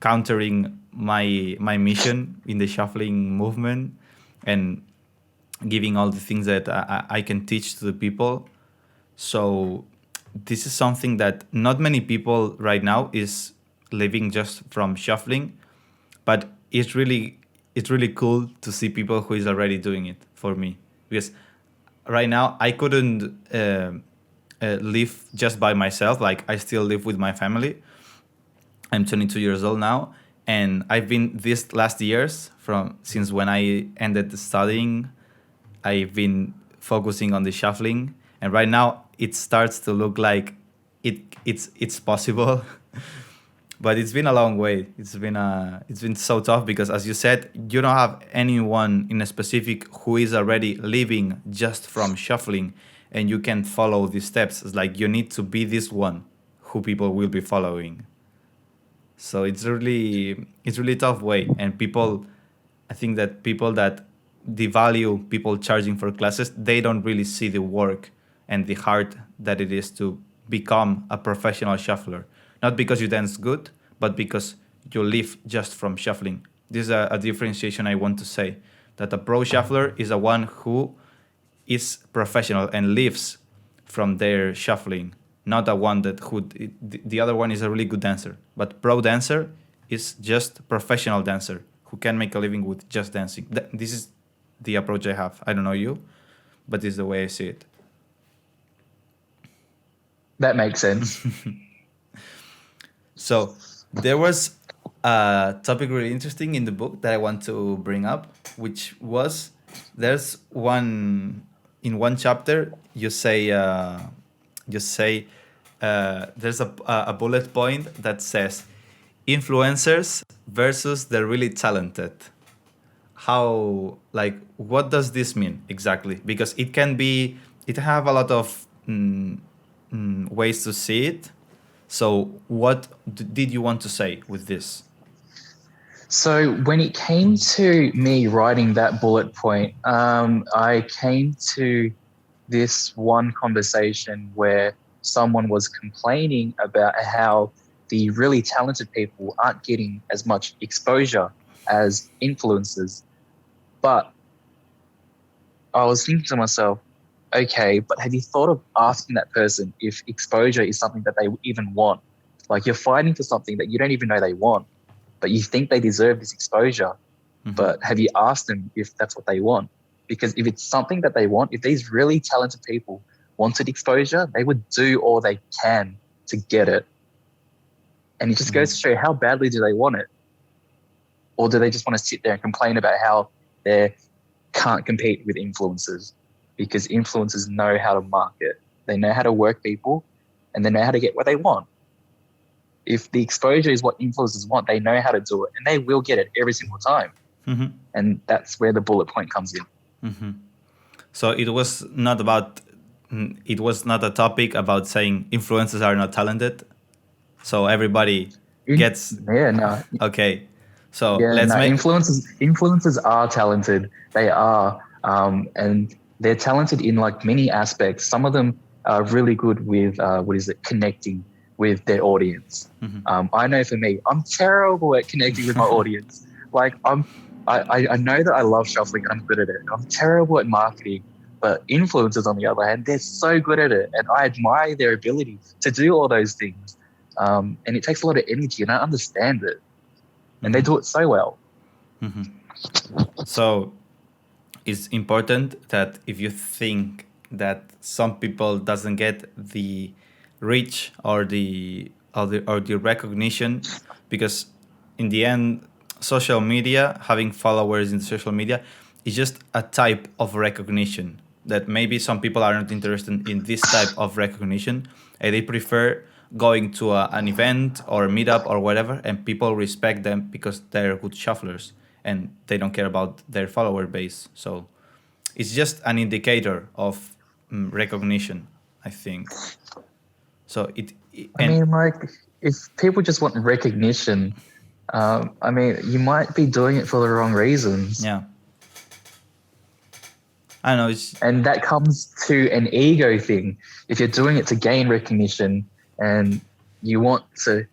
countering my mission in the shuffling movement and giving all the things that I can teach to the people. So this is something that not many people right now is living just from shuffling, but it's really cool to see people who is already doing it for me, because right now I couldn't live just by myself. Like I still live with my family. I'm 22 years old now, and I've been these last years from since when I ended studying. I've been focusing on the shuffling, and right now it starts to look like it's possible. But it's been a long way. It's been so tough because, as you said, you don't have anyone in a specific who is already living just from shuffling, and you can follow the steps. It's like you need to be this one who people will be following. So it's really tough way, and people, I think that people that devalue people charging for classes, they don't really see the work and the heart that it is to become a professional shuffler. Not because you dance good, but because you live just from shuffling. This is a differentiation I want to say, that a pro shuffler is a one who is professional and lives from their shuffling, not a one that who the other one is a really good dancer, but pro dancer is just professional dancer who can make a living with just dancing. This is the approach I have. I don't know you, but this is the way I see it. That makes sense. So there was a topic really interesting in the book that I want to bring up, which was there's one in one chapter you say there's a bullet point that says influencers versus the really talented. How, like, what does this mean exactly? Because it can be, it have a lot of ways to see it. So what did you want to say with this? So when it came to me writing that bullet point, I came to this one conversation where someone was complaining about how the really talented people aren't getting as much exposure as influencers. But I was thinking to myself, okay, but have you thought of asking that person if exposure is something that they even want? Like you're fighting for something that you don't even know they want, but you think they deserve this exposure. Mm-hmm. But have you asked them if that's what they want? Because if it's something that they want, if these really talented people wanted exposure, they would do all they can to get it. And it just goes to show you, how badly do they want it? Or do they just want to sit there and complain about how they can't compete with influencers? Because influencers know how to market. They know how to work people, and they know how to get what they want. If the exposure is what influencers want, they know how to do it, and they will get it every single time. Mm-hmm. And that's where the bullet point comes in. Mm-hmm. So it was not about, it was not a topic about saying influencers are not talented. So everybody gets, Yeah, no. okay. So Yeah, let's no, make. influencers are talented. They are, and they're talented in like many aspects. Some of them are really good with what is it, connecting with their audience. I know for me, I'm terrible at connecting with my audience. Like I know that I love shuffling and I'm good at it. I'm terrible at marketing, but influencers on the other hand, they're so good at it, and I admire their ability to do all those things. And it takes a lot of energy, and I understand it, and they do it so well. So it's important that if you think that some people doesn't get the reach or the recognition, because in the end, social media, having followers in social media, is just a type of recognition that maybe some people are not interested in this type of recognition, and they prefer going to an event or a meetup or whatever, and people respect them because they're good shufflers and they don't care about their follower base. So it's just an indicator of recognition, I think. So I and mean, like, if people just want recognition, I mean, you might be doing it for the wrong reasons. yeah, I know it's And that comes to an ego thing. If you're doing it to gain recognition and you want to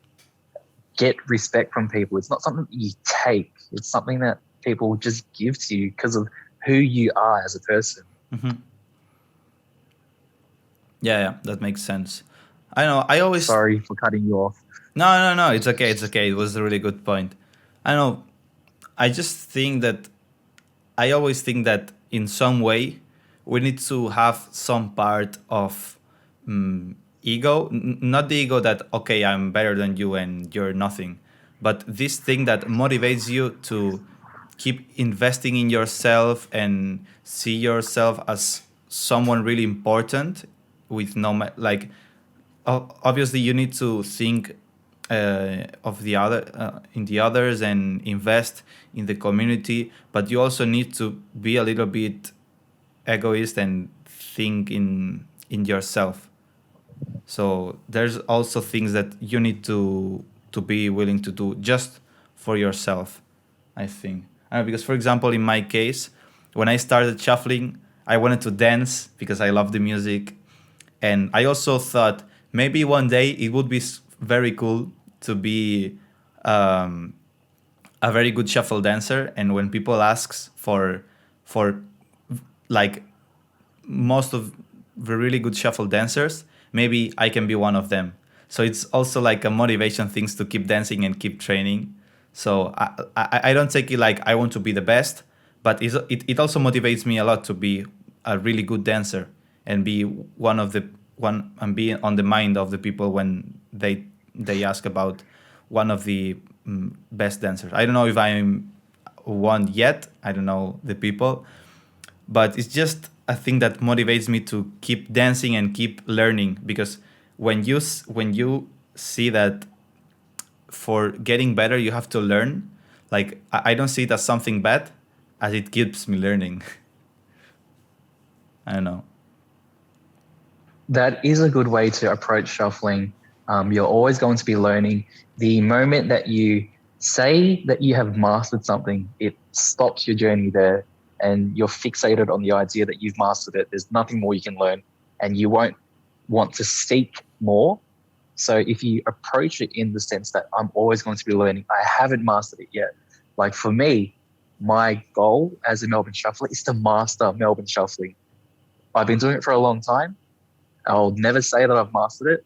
get respect from people, it's not something that you take, it's something that people just give to you because of who you are as a person. yeah, that makes sense. I know. I always Sorry for cutting you off. no. It's okay. It's okay. It was a really good point. I know. I just think that I always think that in some way we need to have some part of ego, not the ego that okay, I'm better than you and you're nothing, but this thing that motivates you to keep investing in yourself and see yourself as someone really important with like obviously you need to think of the other in the others and invest in the community, but you also need to be a little bit egoist and think in yourself. So there's also things that you need to be willing to do just for yourself, I think. Because for example, in my case, when I started shuffling, I wanted to dance because I love the music, and I also thought maybe one day it would be very cool to be um, a very good shuffle dancer. And when people asks for like most of the really good shuffle dancers, maybe I can be one of them. So it's also like a motivation things to keep dancing and keep training. So I don't take it like I want to be the best, but it also motivates me a lot to be a really good dancer and be one and be on the mind of the people when they ask about one of the best dancers. I don't know if I'm one yet. I don't know the people, but it's just a thing that motivates me to keep dancing and keep learning, because when you see that for getting better you have to learn, like I don't see it as something bad, as it keeps me learning. I don't know. That is a good way to approach shuffling. You're always going to be learning. The moment that you say that you have mastered something, it stops your journey there, and you're fixated on the idea that you've mastered it. There's nothing more you can learn, and you won't want to seek more. So if you approach it in the sense that I'm always going to be learning, I haven't mastered it yet. Like for me, my goal as a Melbourne Shuffler is to master Melbourne Shuffling. I've been doing it for a long time. I'll never say that I've mastered it,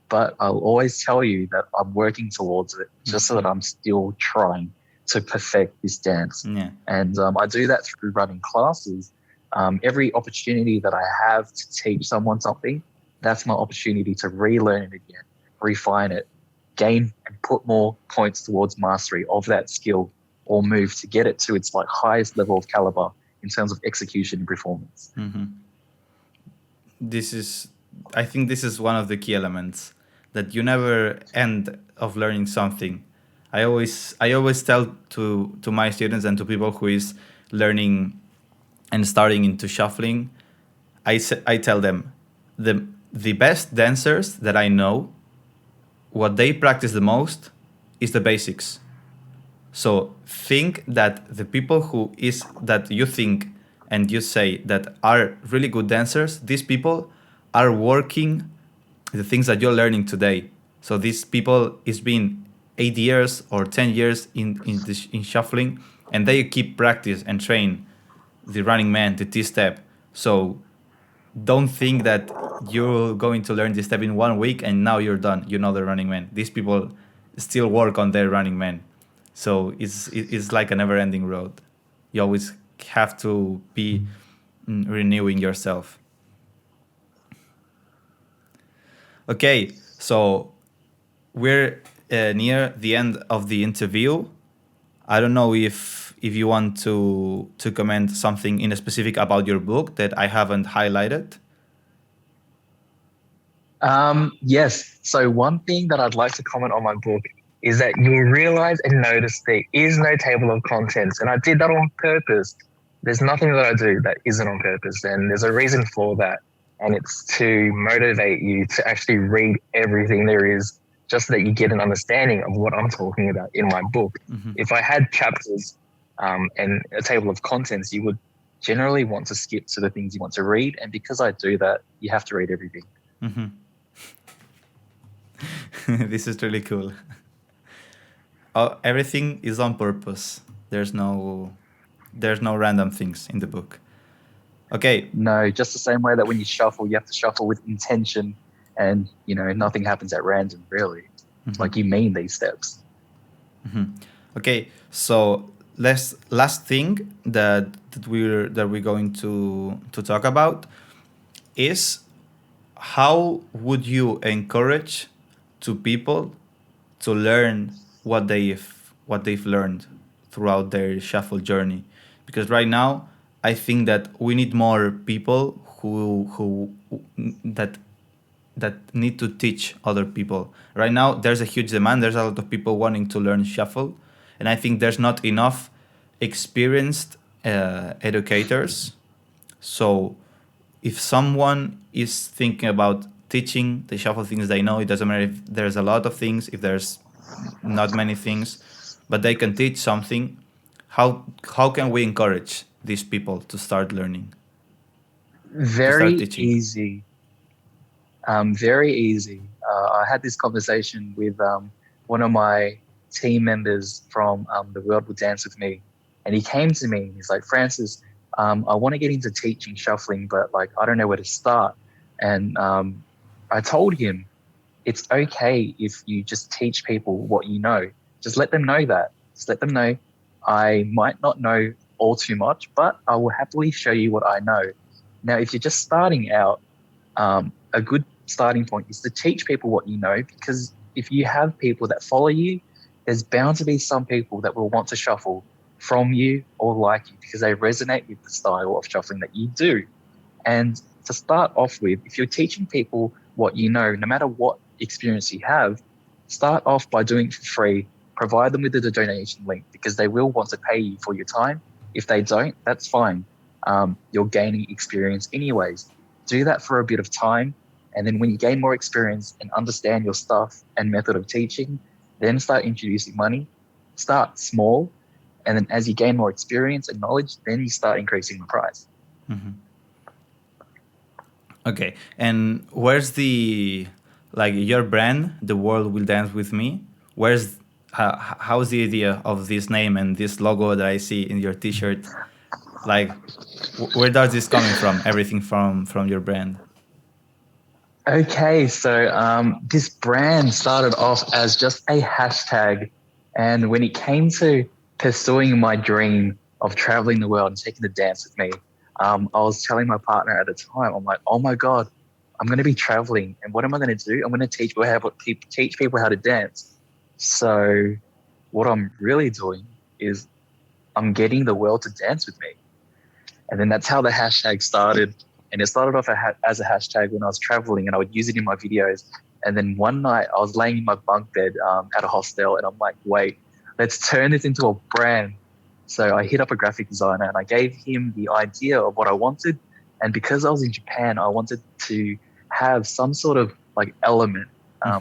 but I'll always tell you that I'm working towards it, just so that I'm still trying to perfect this dance. Yeah. And I do that through running classes. Every opportunity that I have to teach someone something, that's my opportunity to relearn it again, refine it, gain and put more points towards mastery of that skill or move to get it to its like highest level of caliber in terms of execution and performance. This is I think this is one of the key elements, that you never end of learning something. I always tell to my students and to people who is learning and starting into shuffling, I tell them the best dancers that I know, what they practice the most is the basics. So think that the people that you think and you say that are really good dancers, these people are working the things that you're learning today. So these people it's been 8 years or 10 years in shuffling, and they keep practice and train the running man, the T step. So don't think that you're going to learn this step in 1 week and now you're done. You know the running man. These people still work on their running man. So it's like a never-ending road. You always have to be renewing yourself. Okay, so we're near the end of the interview. I don't know if you want to comment something in a specific about your book that I haven't highlighted. Yes. So one thing that I'd like to comment on my book is that you'll realize and notice there is no table of contents. And I did that on purpose. There's nothing that I do that isn't on purpose. And there's a reason for that. And it's to motivate you to actually read everything there is, just so that you get an understanding of what I'm talking about in my book. Mm-hmm. If I had chapters and a table of contents, you would generally want to skip to the things you want to read. And because I do that, you have to read everything. Mm-hmm. This is really cool. Everything is on purpose. There's no random things in the book. Okay. No, just the same way that when you shuffle, you have to shuffle with intention, and nothing happens at random, really. Mm-hmm. Like you mean these steps. Mm-hmm. Okay, so last thing that we're going to talk about is how would you encourage to people to learn what they've learned throughout their shuffle journey? Because right now I think that we need more people who that need to teach other people. Right now there's a huge demand. There's a lot of people wanting to learn shuffle, and I think there's not enough experienced educators. So if someone is thinking about teaching the shuffle things they know, it doesn't matter if there's a lot of things, if there's not many things, but they can teach something. How can we encourage these people to start learning? To start Very teaching? easy. Very easy. I had this conversation with one of my team members from The World Will Dance With Me. And he came to me and he's like, Francis, I want to get into teaching shuffling, but like, I don't know where to start. And I told him, it's okay if you just teach people what you know. Just let them know that. Just let them know I might not know all too much, but I will happily show you what I know. Now, if you're just starting out, a good starting point is to teach people what you know, because if you have people that follow you, there's bound to be some people that will want to shuffle from you or like you because they resonate with the style of shuffling that you do. And to start off with, if you're teaching people what you know, no matter what experience you have, start off by doing it for free. Provide them with the donation link because they will want to pay you for your time. If they don't, that's fine. You're gaining experience anyways. Do that for a bit of time. And then when you gain more experience and understand your stuff and method of teaching, then start introducing money. Start small. And then as you gain more experience and knowledge, then you start increasing the price. Mm-hmm. Okay. And where's your brand, The World Will Dance With Me? How's the idea of this name and this logo that I see in your t-shirt? Like, where does this coming from? Everything from your brand? Okay, so this brand started off as just a hashtag. And when it came to pursuing my dream of traveling the world and taking the dance with me, I was telling my partner at the time, I'm like, oh my God, I'm going to be traveling. And what am I going to do? I'm going to teach people how to dance. So what I'm really doing is I'm getting the world to dance with me. And then that's how the hashtag started. And it started off as a hashtag when I was traveling, and I would use it in my videos. And then one night I was laying in my bunk bed at a hostel, and I'm like, wait, let's turn this into a brand. So I hit up a graphic designer and I gave him the idea of what I wanted. And because I was in Japan, I wanted to have some sort of like element.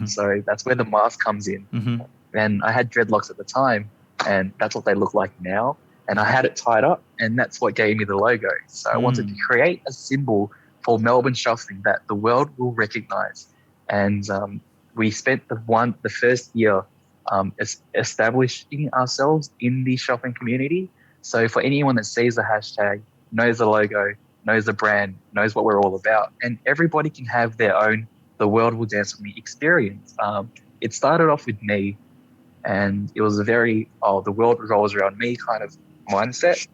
So that's where the mask comes in. Mm-hmm. And I had dreadlocks at the time. and that's what they look like now. And I had it tied up, and that's what gave me the logo. So I wanted to create a symbol for Melbourne Shuffling that the world will recognize. And we spent the first year establishing ourselves in the shuffling community. So for anyone that sees the hashtag, knows the logo, knows the brand, knows what we're all about, and everybody can have their own "The World Will Dance with Me" experience. It started off with me, and it was a very the world revolves around me kind of mindset.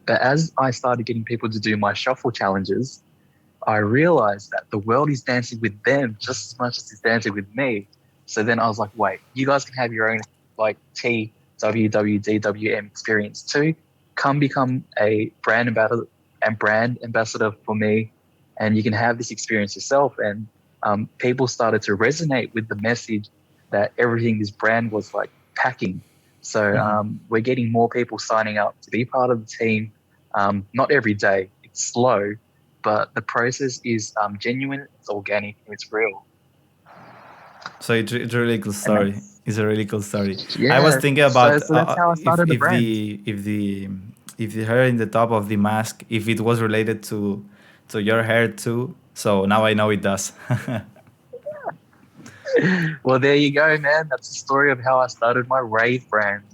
But as I started getting people to do my shuffle challenges, I realized that the world is dancing with them just as much as it's dancing with me. So then I was like, wait, you guys can have your own like TWWDWM experience too. Come become a brand ambassador for me, and you can have this experience yourself. And people started to resonate with the message that everything this brand was like packing. So we're getting more people signing up to be part of the team. Not every day, it's slow, but the process is genuine, it's organic, and it's real. So it's a really cool And story. It's a really cool story. I was yeah, thinking so about so that's how I started the brand. if the hair in the top of the mask, if it was related to your hair too. So now I know it does. Well, there you go, man. That's the story of how I started my Rave brand.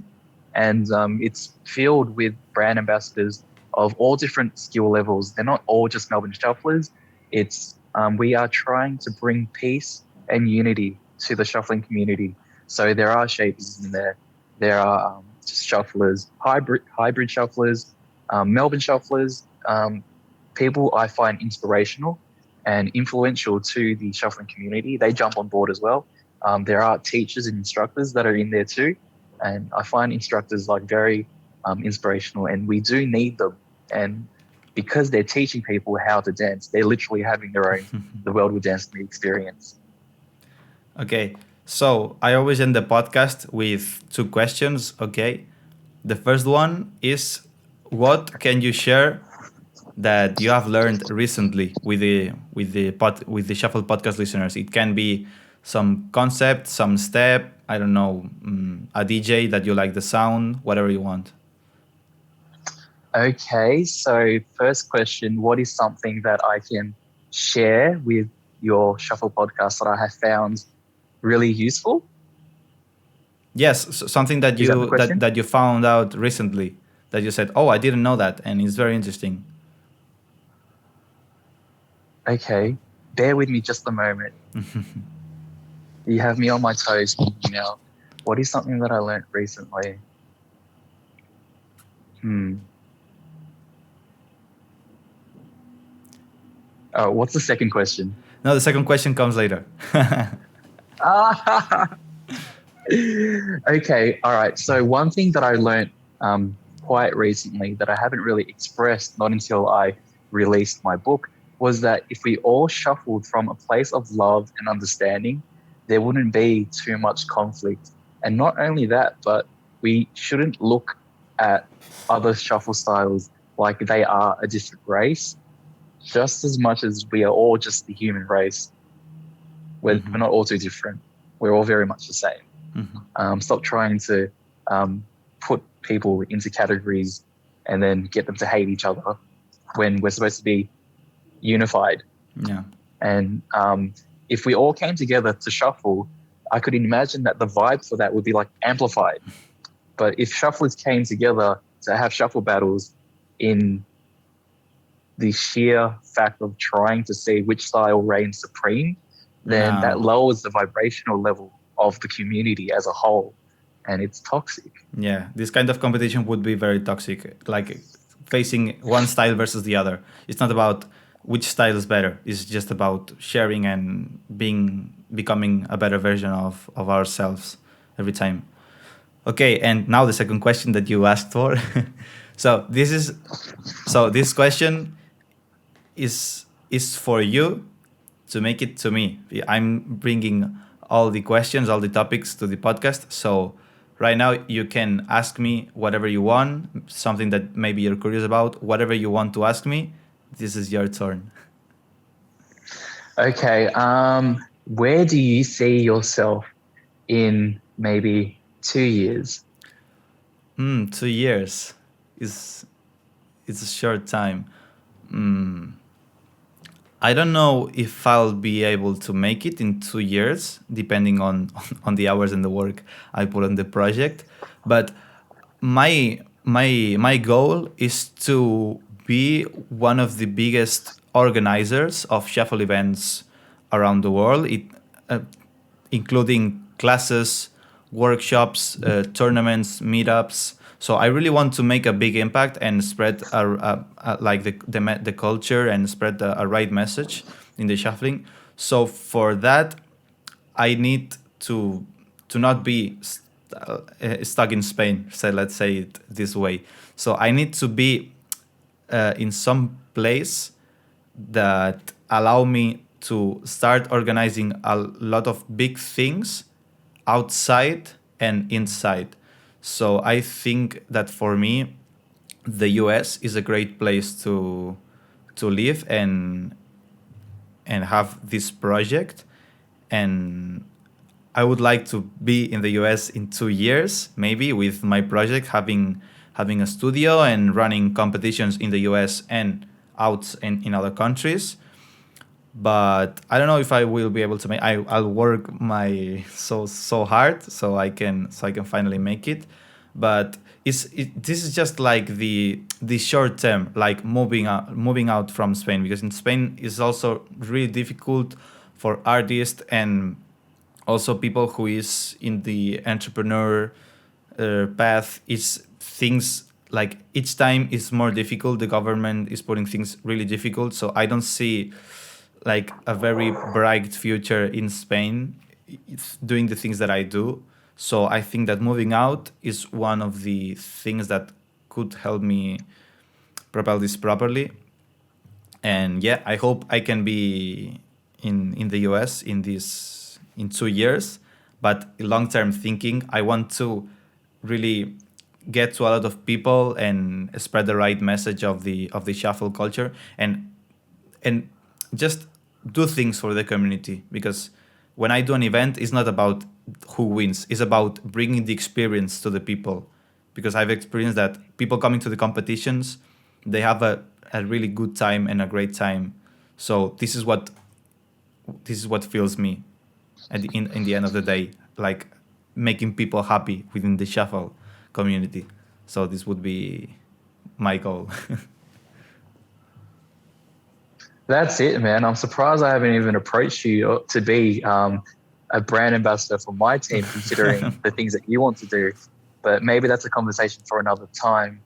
And it's filled with brand ambassadors of all different skill levels. They're not all just Melbourne Shufflers. It's we are trying to bring peace and unity to the shuffling community. So there are shapers in there. There are just shufflers, hybrid shufflers, Melbourne shufflers, people I find inspirational and influential to the shuffling community. They jump on board as well. There are teachers and instructors that are in there too. And I find instructors like very inspirational, and we do need them. And because they're teaching people how to dance, they're literally having their own "The World Will Dance with Me" experience. Okay, so I always end the podcast with two questions. Okay, the first one is, what can you share that you have learned recently with the Shuffle podcast listeners? It can be some concept, some step, I don't know, a DJ that you like the sound, whatever you want. Okay, so first question, what is something that I can share with your Shuffle podcast that I have found really useful? Yes, something that Is that the you question? that you found out recently that you said, "Oh, I didn't know that," and it's very interesting. Okay, bear with me just a moment. You have me on my toes now. What is something that I learned recently? Oh, what's the second question? No, the second question comes later. Ah, okay, all right. So one thing that I learned quite recently that I haven't really expressed, not until I released my book, was that if we all shuffled from a place of love and understanding, there wouldn't be too much conflict. And not only that, but we shouldn't look at other shuffle styles like they are a different race, just as much as we are all just the human race. We're not all too different. We're all very much the same. Stop trying to put people into categories and then get them to hate each other when we're supposed to be unified. Yeah. And if we all came together to shuffle, I could imagine that the vibe for that would be like amplified. But if shufflers came together to have shuffle battles in the sheer fact of trying to see which style reigns supreme, then No. that lowers the vibrational level of the community as a whole, and it's toxic. Yeah, this kind of competition would be very toxic. Like facing one style versus the other. It's not about which style is better. It's just about sharing and becoming a better version of ourselves every time. Okay, and now the second question that you asked for. so this question is for you to make it to me. I'm bringing all the questions, all the topics to the podcast. So right now you can ask me whatever you want, something that maybe you're curious about, whatever you want to ask me. This is your turn. Okay, where do you see yourself in maybe 2 years? 2 years is it's a short time. Mm, I don't know if I'll be able to make it in 2 years, depending on on the hours and the work I put on the project. But my goal is to be one of the biggest organizers of shuffle events around the world. Uh, Including classes, workshops, tournaments, meetups. So I really want to make a big impact and spread like the culture and spread a right message in the shuffling. So for that, I need to not be stuck in Spain. So let's say it this way. So I need to be in some place that allow me to start organizing a lot of big things outside and inside. So I think that for me, the US is a great place to live and have this project. And I would like to be in the US in 2 years, maybe with my project, having a studio and running competitions in the US and out in other countries. But I don't know if I will be able to make. I'll work my so hard so I can finally make it. But this is just like the short term, like moving out from Spain, because in Spain is also really difficult for artists and also people who is in the entrepreneur path. Is things like each time is more difficult. The government is putting things really difficult, so I don't see like a very bright future in Spain doing the things that I do. So I think that moving out is one of the things that could help me propel this properly. And yeah, I hope I can be in the US in 2 years. But long term thinking, I want to really get to a lot of people and spread the right message of the shuffle culture and just do things for the community, because when I do an event, it's not about who wins, it's about bringing the experience to the people, because I've experienced that people coming to the competitions, they have a really good time and a great time. So this is what fills me in the end of the day, like making people happy within the shuffle community. So this would be my goal. That's it, man. I'm surprised I haven't even approached you to be a brand ambassador for my team, considering the things that you want to do. But maybe that's a conversation for another time.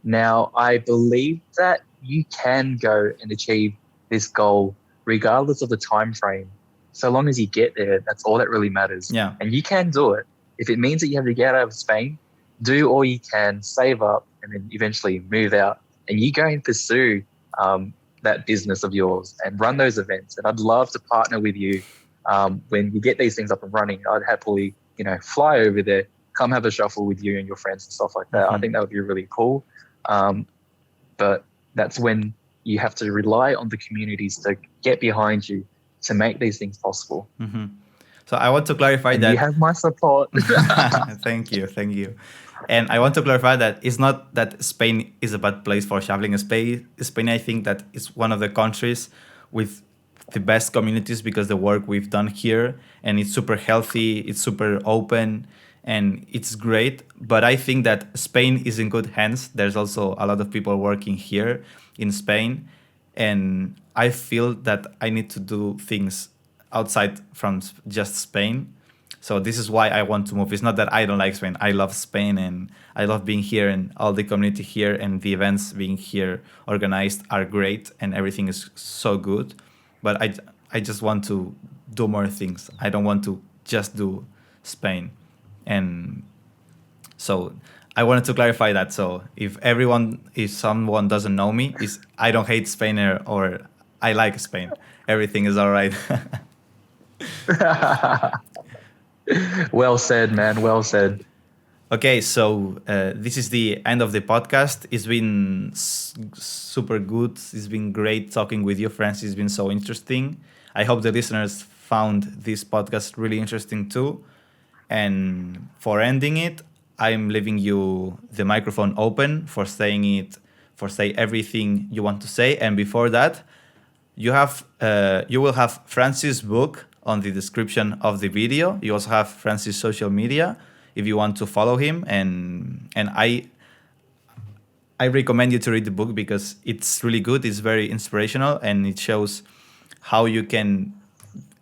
Now, I believe that you can go and achieve this goal regardless of the time frame. So long as you get there, that's all that really matters. Yeah. And you can do it. If it means that you have to get out of Spain, do all you can, save up, and then eventually move out. And you go and pursue that business of yours and run those events. And I'd love to partner with you when you get these things up and running. I'd happily, fly over there, come have a shuffle with you and your friends and stuff like that. I think that would be really cool. But that's when you have to rely on the communities to get behind you to make these things possible. So I want to clarify And that you have my support. thank you. And I want to clarify that it's not that Spain is a bad place for shuffling. Spain, I think that is one of the countries with the best communities, because the work we've done here, and it's super healthy, it's super open, and it's great. But I think that Spain is in good hands. There's also a lot of people working here in Spain, and I feel that I need to do things outside from just Spain. So this is why I want to move. It's not that I don't like Spain. I love Spain and I love being here, and all the community here and the events being here organized are great and everything is so good. But I just want to do more things. I don't want to just do Spain. And so I wanted to clarify that. So if someone doesn't know me, is I don't hate Spain or I like Spain. Everything is all right. Well said, man. Well said. Okay, so this is the end of the podcast. It's been super good. It's been great talking with you, Francis. It's been so interesting. I hope the listeners found this podcast really interesting too. And for ending it, I'm leaving you the microphone open for say everything you want to say. And before that, you will have Francis' book on the description of the video. You also have Francis' social media if you want to follow him. And I recommend you to read the book because it's really good. It's very inspirational and it shows how you can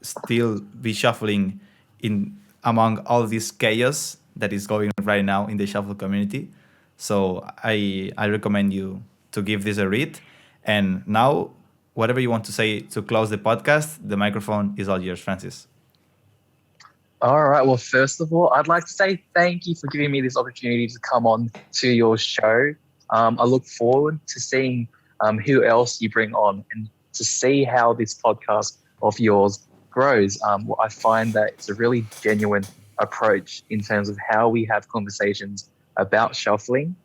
still be shuffling in among all this chaos that is going on right now in the shuffle community. So I recommend you to give this a read. And now, whatever you want to say to close the podcast, the microphone is all yours, Francis. All right. Well, first of all, I'd like to say thank you for giving me this opportunity to come on to your show. I look forward to seeing who else you bring on and to see how this podcast of yours grows. I find that it's a really genuine approach in terms of how we have conversations about shuffling.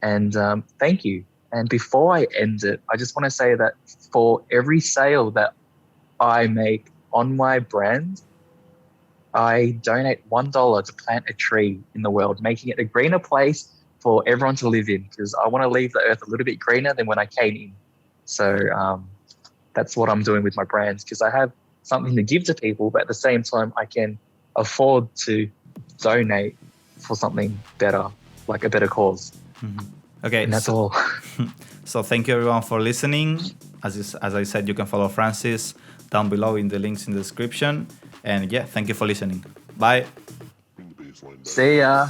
And thank you. And before I end it, I just want to say that for every sale that I make on my brand, I donate $1 to plant a tree in the world, making it a greener place for everyone to live in, because I want to leave the earth a little bit greener than when I came in. So that's what I'm doing with my brands, because I have something to give to people, but at the same time, I can afford to donate for something better, like a better cause. Mm-hmm. Okay, and that's all. So thank you everyone for listening. As I said, you can follow Francis down below in the links in the description. And yeah, thank you for listening. Bye. See ya.